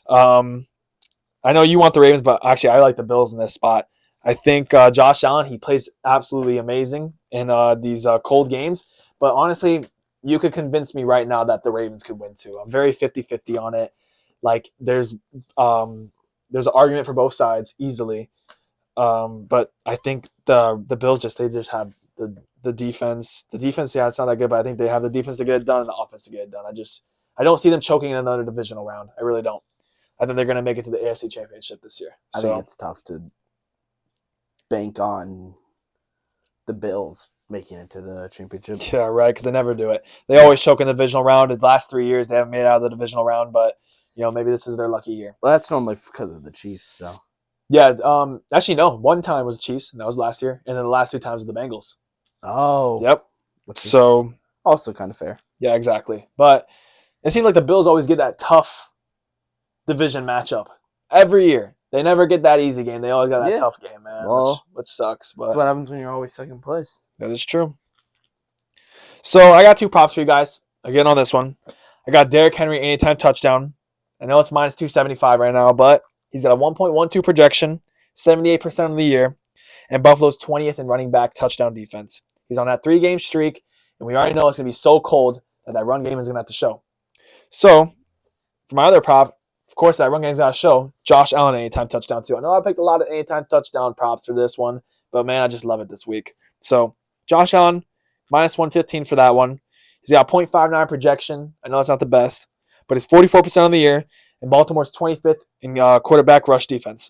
I know you want the Ravens, but actually, I like the Bills in this spot. I think Josh Allen, he plays absolutely amazing in these cold games. But honestly, you could convince me right now that the Ravens could win too. I'm very 50-50 on it. Like there's an argument for both sides easily. But I think the Bills they just have the defense. The defense, yeah, it's not that good, but I think they have the defense to get it done and the offense to get it done. I don't see them choking in another divisional round. I really don't. I think they're going to make it to the AFC Championship this year. I think it's tough to bank on the Bills making it to the championship. Yeah, right, because they never do it. They always choke in the divisional round. The last 3 years, they haven't made it out of the divisional round, but maybe this is their lucky year. Well, that's normally because of the Chiefs. So yeah, actually no. One time was the Chiefs, and that was last year, and then the last 2 times were the Bengals. Oh, yep. So also kind of fair. Yeah, exactly. But it seems like the Bills always get that tough division matchup every year. They never get that easy game. They always got that tough game, man. Well, which sucks. But that's what happens when you're always second place. That is true. So I got 2 props for you guys. Again on this one. I got Derrick Henry anytime touchdown. I know it's minus 275 right now, but he's got a 1.12 projection, 78% of the year, and Buffalo's 20th in running back touchdown defense. He's on that 3-game streak, and we already know it's going to be so cold that run game is going to have to show. So, for my other prop, of course, that run game is going to show Josh Allen anytime touchdown too. I know I picked a lot of anytime touchdown props for this one, but man, I just love it this week. So, Josh Allen, minus 115 for that one. He's got a 0.59 projection. I know it's not the best, but it's 44% of the year, and Baltimore's 25th in quarterback rush defense.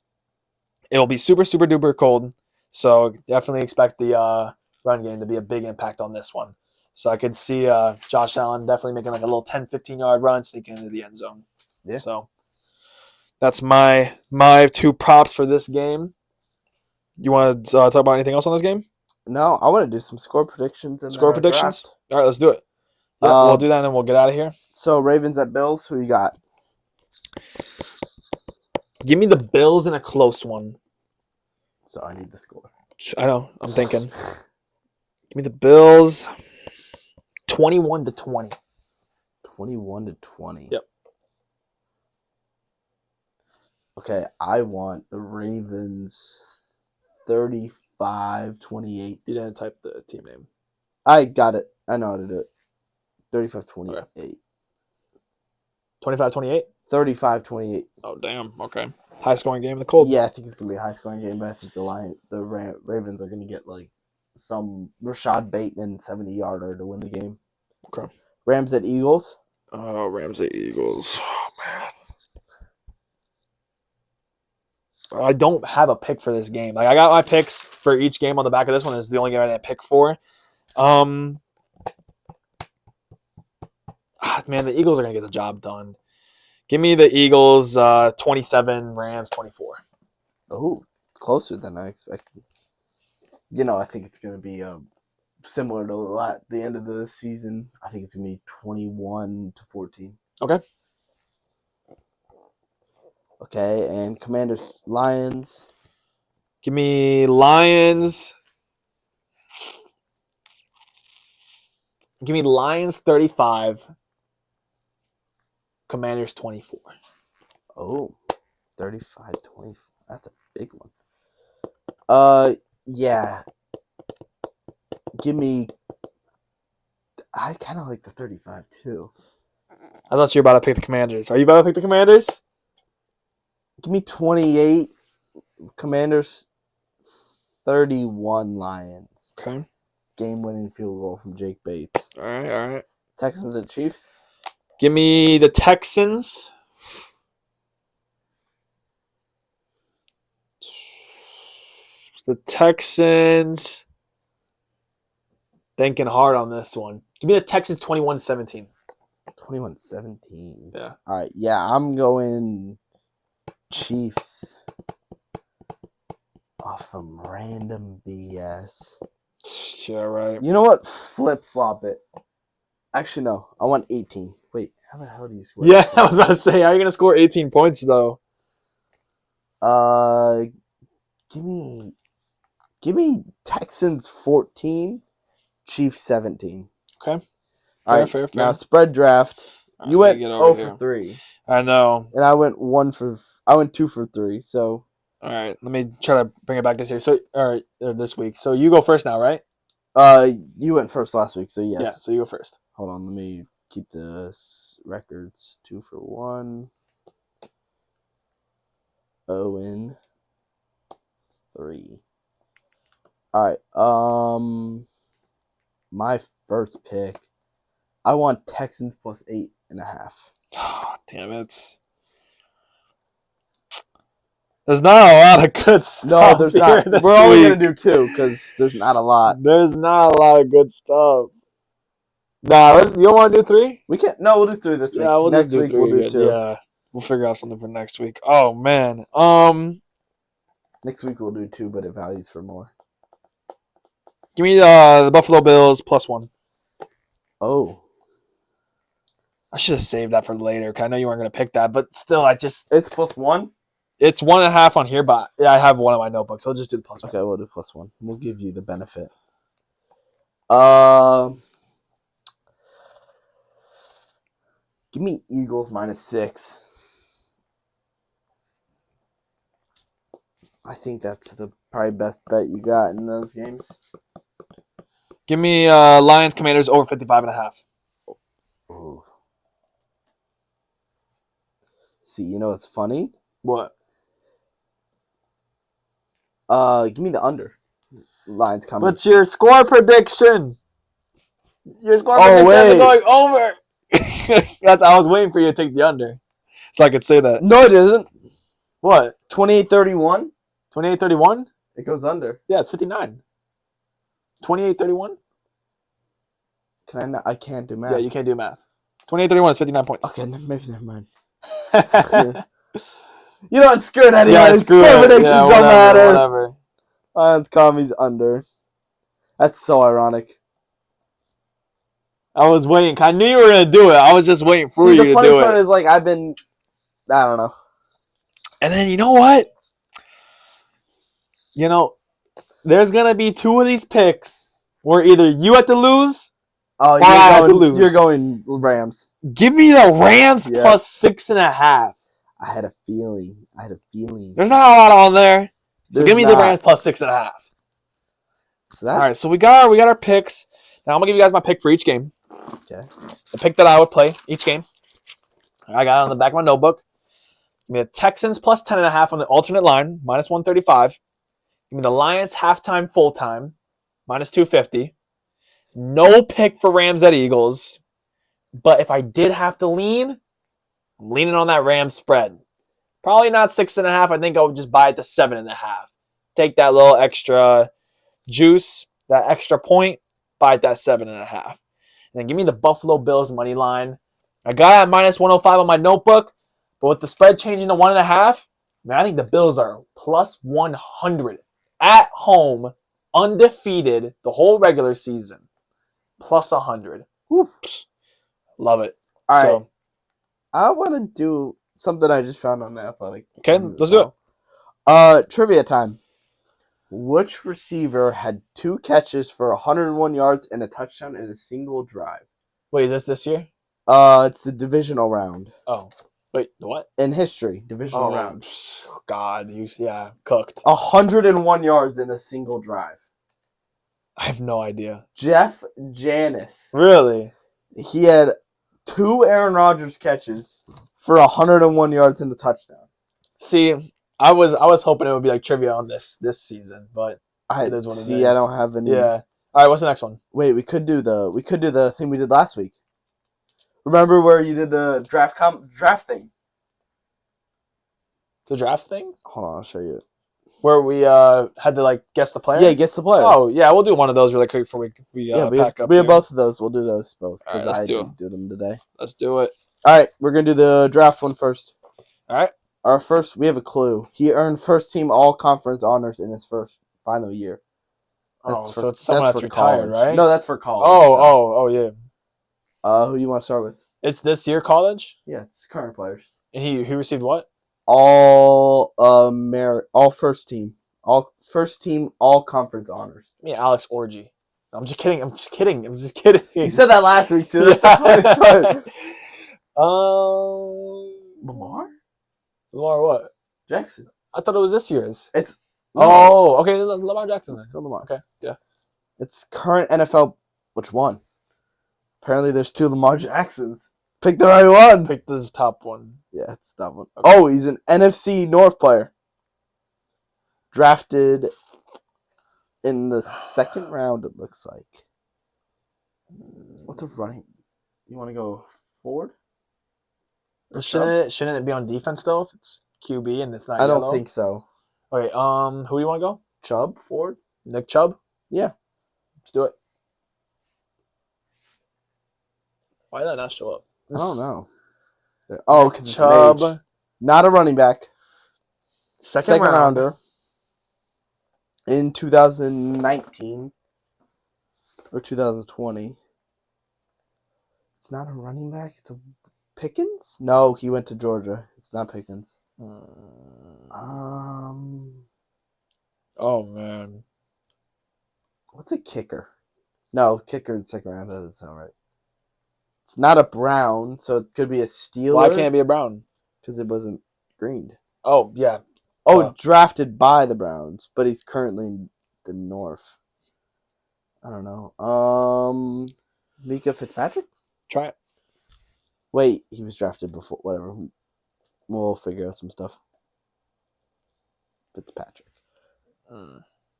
It'll be super, super duper cold, so definitely expect the run game to be a big impact on this one. So I could see Josh Allen definitely making like a little 10, 15-yard run, sneaking into the end zone. Yeah. So that's my 2 props for this game. You want to talk about anything else on this game? No, I want to do some score predictions. Score predictions? Draft. All right, let's do it. Yeah, we'll do that and then we'll get out of here. So Ravens at Bills, who you got? Give me the Bills in a close one. So I need the score. I know. I'm thinking. Give me the Bills 21-20. 21-20. Yep. Okay, I want the Ravens 35-28. You didn't type the team name. I got it. I know how to do it. 35-28. Okay. 25-28? 35-28. Oh, damn. Okay. High scoring game in the cold. Yeah, I think it's going to be a high scoring game, but I think the Ravens are going to get like some Rashad Bateman 70-yarder to win the game. Okay. Rams at Eagles. Oh, Rams at Eagles. Oh, man. I don't have a pick for this game. Like I got my picks for each game on the back of this one. This is the only game I didn't pick for. Man, the Eagles are gonna get the job done. Give me the Eagles 27, Rams 24. Oh, closer than I expected. I think it's gonna be similar to the end of the season. I think it's gonna be 21-14. Okay. Okay, and Commanders Lions. Give me Lions. Give me Lions 35. Commanders 24. Oh, 35-24. That's a big one. Yeah. Give me. I kind of like the 35 too. I thought you were about to pick the Commanders. Are you about to pick the Commanders? Give me 28. Commanders 31 Lions. Okay. Game-winning field goal from Jake Bates. All right. Texans and Chiefs. Give me the Texans. The Texans. Thinking hard on this one. Give me the Texans 21-17. 21-17. Yeah. All right. Yeah, I'm going Chiefs. Off some random BS. Yeah, right. You know what? Flip flop it. Actually, no. I want 18. Wait, how the hell do you score? Yeah, I was about to say, how are you gonna score 18 points though? Give me Texans 14, Chiefs 17. Okay. All right, Fair. now spread draft. All You right, went let me get over 0 here. for 3, I know. and I went 2 for 3. So All right, let me try to bring it back this year. So, all right, this week. So you go first now, right? you went first last week. So yes. Yeah. So you go first. Hold on, let me keep the records. 2 for 1. 0 3. All right. My first pick. I want Texans plus 8.5. Oh, damn it. There's not a lot of good stuff. No, there's not. This We're only week. gonna do 2 because there's not a lot. There's not a lot of good stuff. Nah, you don't want to do 3? We can. No, we'll do 3 this week. Yeah, we'll Next just do week 3 we'll do again. 2. Yeah, we'll figure out something for next week. Oh man. Next week we'll do 2, but it values for more. Give me the Buffalo Bills +1. Oh, I should have saved that for later. Cause I know you weren't gonna pick that, but still, it's +1. It's 1.5 on here, but yeah, I have one in my notebook, so I'll just do the +1. Okay, we'll do +1. We'll give you the benefit. Give me Eagles -6. I think that's the probably best bet you got in those games. Give me Lions Commanders over 55.5. Ooh. See, you know what's funny? What? Give me the under. Lions coming. What's your score prediction? Your score Oh, prediction is wait. going over. I was waiting for you to take the under, so I could say that. No, it isn't. What? 28-31. 28-31? It goes under. Yeah, it's 59. 28-31? Can I not? I can't do math. Yeah, you can't do math. 28-31 is 59 points. Okay, maybe never mind. You know what? Screw it anyway. Yeah, screw Score it. predictions Yeah, don't matter. Whatever. Lions commies under. That's so ironic. I was waiting. I knew you were gonna do it. I was just waiting for you to do it. The funny part is, like, I don't know. And then you know what? You know, there's gonna be 2 of these picks where either you have to lose. Oh, you're going Rams. Give me the Rams Yeah. plus 6.5. I had a feeling. There's not a lot on there, so There's give me the not. Rams plus 6.5. So All right, so we got our picks. Now I'm gonna give you guys my pick for each game. Okay. The pick that I would play each game. I got it on the back of my notebook. Give me the Texans plus 10.5 on the alternate line, -135. Give me the Lions halftime, full time, -250. No pick for Rams at Eagles. But if I did have to lean, I'm leaning on that Rams spread. Probably not 6.5. I think I would just buy it to 7.5. Take that little extra juice, that extra point, buy it that 7.5. And then give me the Buffalo Bills money line. I got it at -105 on my notebook, but with the spread changing to 1.5, man, I think the Bills are plus 100 at home, undefeated the whole regular season, plus 100. Oops, love it. All so, right. I want to do something I just found on the Athletic. Okay, let's do it. Trivia time. Which receiver had 2 catches for 101 yards and a touchdown in a single drive? Wait, is this year? It's the divisional round. Oh, wait, what? In history, divisional round. God, cooked. 101 yards in a single drive. I have no idea. Jeff Janis. Really? He had 2 Aaron Rodgers catches for 101 yards and a touchdown. See, I was hoping it would be like trivia on this season, but it is what it is. I don't have any. Yeah. All right, what's the next one? Wait, we could do the thing we did last week. Remember where you did the draft thing? The draft thing? Hold on, I'll show you. Where we had to like guess the player? Yeah, guess the player. Oh, yeah, we'll do one of those really quick before we pack up. We have both of those. We'll do those both All right, because let's I didn't do them today. Let's do it. All right, we're gonna do the draft one first. All right. We have a clue. He earned first team all conference honors in his final year. So it's someone that's retired, college. right? No, that's for college. Oh, yeah. Who do you want to start with? It's this year college, Yeah, it's current players. and he received what? All first team, all conference honors. I mean, Alex Orgy. I'm just kidding. I'm just kidding. You said that last week too. Yeah. That's the funny part. Lamar Lamar what? Jackson. I thought it was this year's. It's Oh, okay. Lamar Jackson. Let's Then. go Lamar. Okay, yeah. It's current NFL. Which one? Apparently, there's 2 Lamar Jacksons. Pick the right one. Pick the top one. Yeah, it's that one. Okay. Oh, he's an NFC North player. Drafted in the 2nd round, it looks like. What's a running? You want to go forward? Shouldn't it be on defense though? If it's QB and it's not. I don't yellow? think so. Okay. Who do you want to go? Chubb forward? Nick Chubb. Yeah. Let's do it. Why did that not show up? I don't know. Oh, because it's Chubb. an age. Not a running back. Second rounder. In 2019 or 2020. It's not a running back. It's a Pickens? No, he went to Georgia. It's not Pickens. Oh man. What's a kicker? No, kicker in 2nd round. That doesn't sound right. It's not a Brown, so it could be a Steeler. Why can't it be a Brown? Because it wasn't greened. Oh yeah. Drafted by the Browns, but he's currently in the North. I don't know. Mika Fitzpatrick? Try it. Wait, he was drafted before. Whatever. We'll figure out some stuff. Fitzpatrick.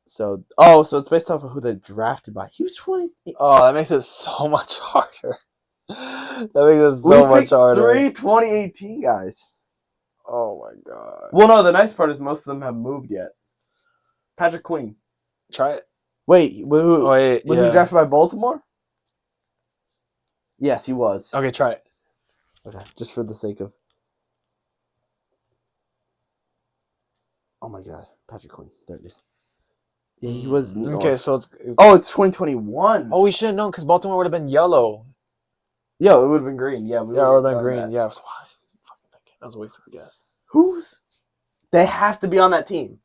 So it's based off of who they drafted by. He was 20. Oh, that makes it so much harder. That makes it so much harder. 3 2018 guys. Oh my god. Well, no, the nice part is most of them haven't moved yet. Patrick Queen. Try it. Wait, was he yeah. drafted by Baltimore? Yes, he was. Okay, try it. Okay, just for the sake of. Oh my god, Patrick Queen. There it is. Yeah, he was. Okay, so it's 2021. Oh, we should have known because Baltimore would have been yellow. Yeah, it would have been green. Yeah, it would have been green. That. Yeah, so why? That was a waste of a guess. They have to be on that team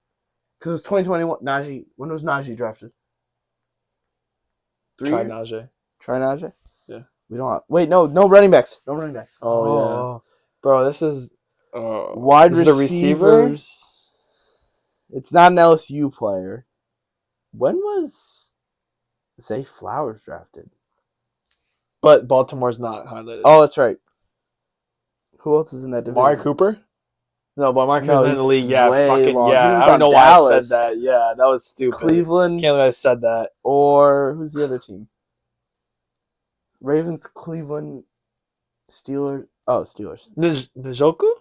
because it was 2021. Najee. When was Najee drafted? Try Najee. Try Najee. Yeah. We don't. Wait, no running backs. No running backs. Oh yeah, bro. This is wide receivers. It's not an LSU player. When was Zay Flowers drafted? But Baltimore's not highlighted. Oh, that's right. Who else is in that division? Amari Cooper? No, but Amari Cooper's in the league. Yeah, fucking long. yeah. I don't know why I said that. Yeah, that was stupid. Cleveland. Can't believe I said that. Or who's the other team? Ravens, Cleveland, Steelers. Oh, Steelers. Njoku?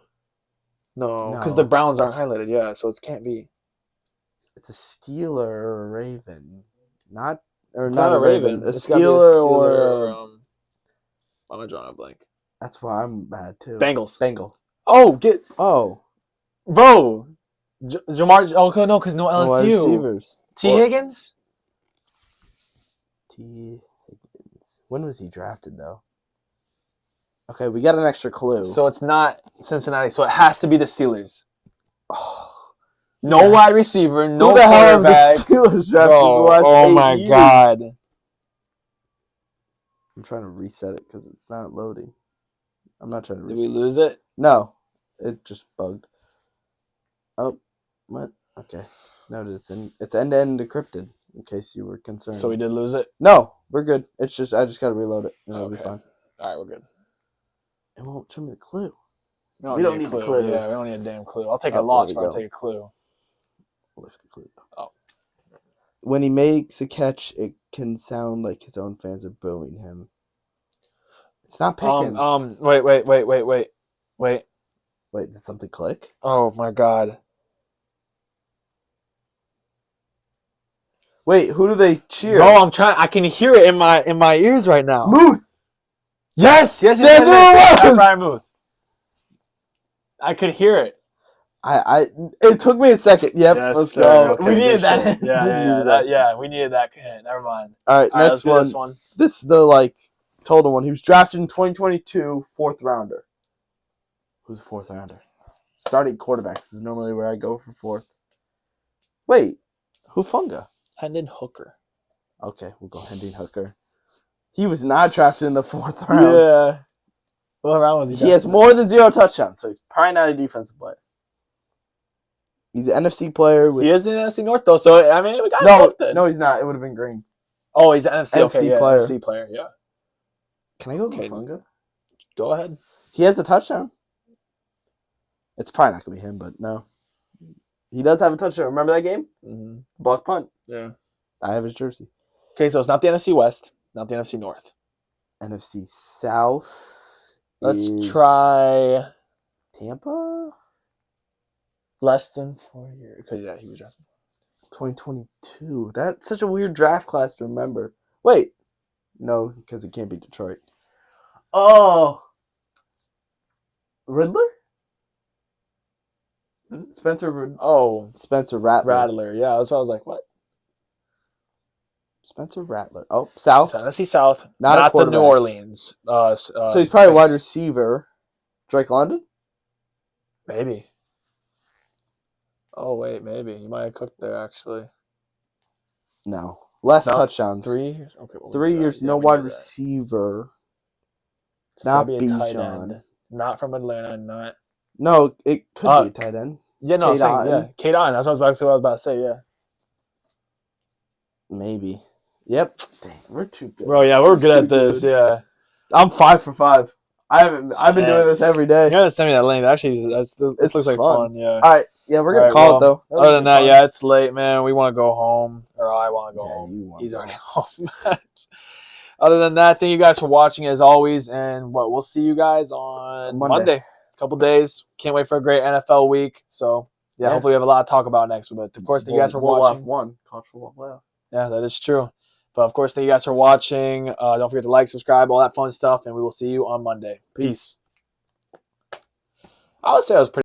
No, because the Browns aren't highlighted. Yeah, so it can't be. It's a Steeler or a Raven. Not a Raven. A Steeler or I'm drawing a blank. That's why I'm bad too. Bengals. Oh. Bro. Jamar. Oh, no, because no LSU. Receivers. Higgins? T. Higgins. When was he drafted, though? Okay, we got an extra clue. So it's not Cincinnati. So it has to be the Steelers. Oh. No wide receiver, no Who the hell quarterback. have the Steelers drafted Bro, the last 8 my years? god. I'm trying to reset it because it's not loading. I'm not trying to Did reset we lose it? No. It just bugged. Oh, what? Okay. Noted. It's end-to-end decrypted, in case you were concerned. So we did lose it? No, we're good. It's just I just gotta reload it and it'll be fine. Alright, we're good. It won't show me the clue. We don't need the clue. Yeah, we don't need a damn clue. I'll take a loss if I take a clue. Where's the clue? Oh. When he makes a catch, it can sound like his own fans are booing him. It's not Pickens. Wait. Wait, did something click? Oh my god. Wait, who do they cheer? No, I'm trying. I can hear it in my ears right now. Muth. Yes. That's what it was. Brian Muth. I could hear it. It took me a second. Yep, Yes, let's sir. go. Okay, We good needed that. shit. Yeah, we needed that. Never mind. All right, All right, let's next do one. this one. This is the total one. He was drafted in 2022, fourth rounder. Who's a fourth rounder? Starting quarterbacks is normally where I go for fourth. Wait, Hufanga. Hendon Hooker. Okay, we'll go Hendon Hooker. He was not drafted in the fourth round. Yeah. What round was he? He has more than 0 touchdowns, so he's probably not a defensive player. He's an NFC player. He is in the NFC North though, so I mean we got No, he's not. It would have been green. Oh, he's an NFC. Okay, NFC yeah, player. NFC player. Yeah. Can I go Okay. Hufanga? Go ahead. He has a touchdown. It's probably not gonna be him, but no. He does have a touchdown. Remember that game? Mm-hmm. Block punt. Yeah. I have his jersey. Okay, so it's not the NFC West, not the NFC North. NFC South. Let's try Tampa. less than 4 years. Because yeah, he was drafted. 2022. That's such a weird draft class to remember. Wait. No, because it can't be Detroit. Oh. Riddler? Spencer Rattler. Rattler. Yeah, that's why I was like, what? Spencer Rattler. Oh, South. So NFC South, Not a not the quarterback. New Orleans. So he's probably a wide receiver. Drake London? Maybe. Oh wait, maybe he might have cooked there actually. No. Less No, touchdowns. 3 years. Okay, well, 3 years, no wide receiver. Not Bijan. Not from Atlanta. Not. No, it could be a tight end. Yeah, no, I'm Cade saying, Otton. yeah, Cade Otton. That's what I was about to say. Yeah. Maybe. Yep. Dang, we're too good. Bro, yeah, we're good Too at this. good. Yeah. I'm 5 for 5. I've been doing this every day. You gotta send me that link. Actually, this It's looks like fun. Yeah. All right. Yeah, we're gonna All right, call it though. Other than that, yeah, it's late, man. We want to go home, or I want to go Yeah, home. you wanna He's go already home. Other than that, thank you guys for watching as always, and we'll see you guys on Monday. Couple days. Can't wait for a great NFL week. So yeah, hopefully we have a lot to talk about next. But of course, thank you guys for watching. One college football playoff. Yeah, that is true. But of course, thank you guys for watching. Don't forget to like, subscribe, all that fun stuff, and we will see you on Monday. Peace. I would say I was pretty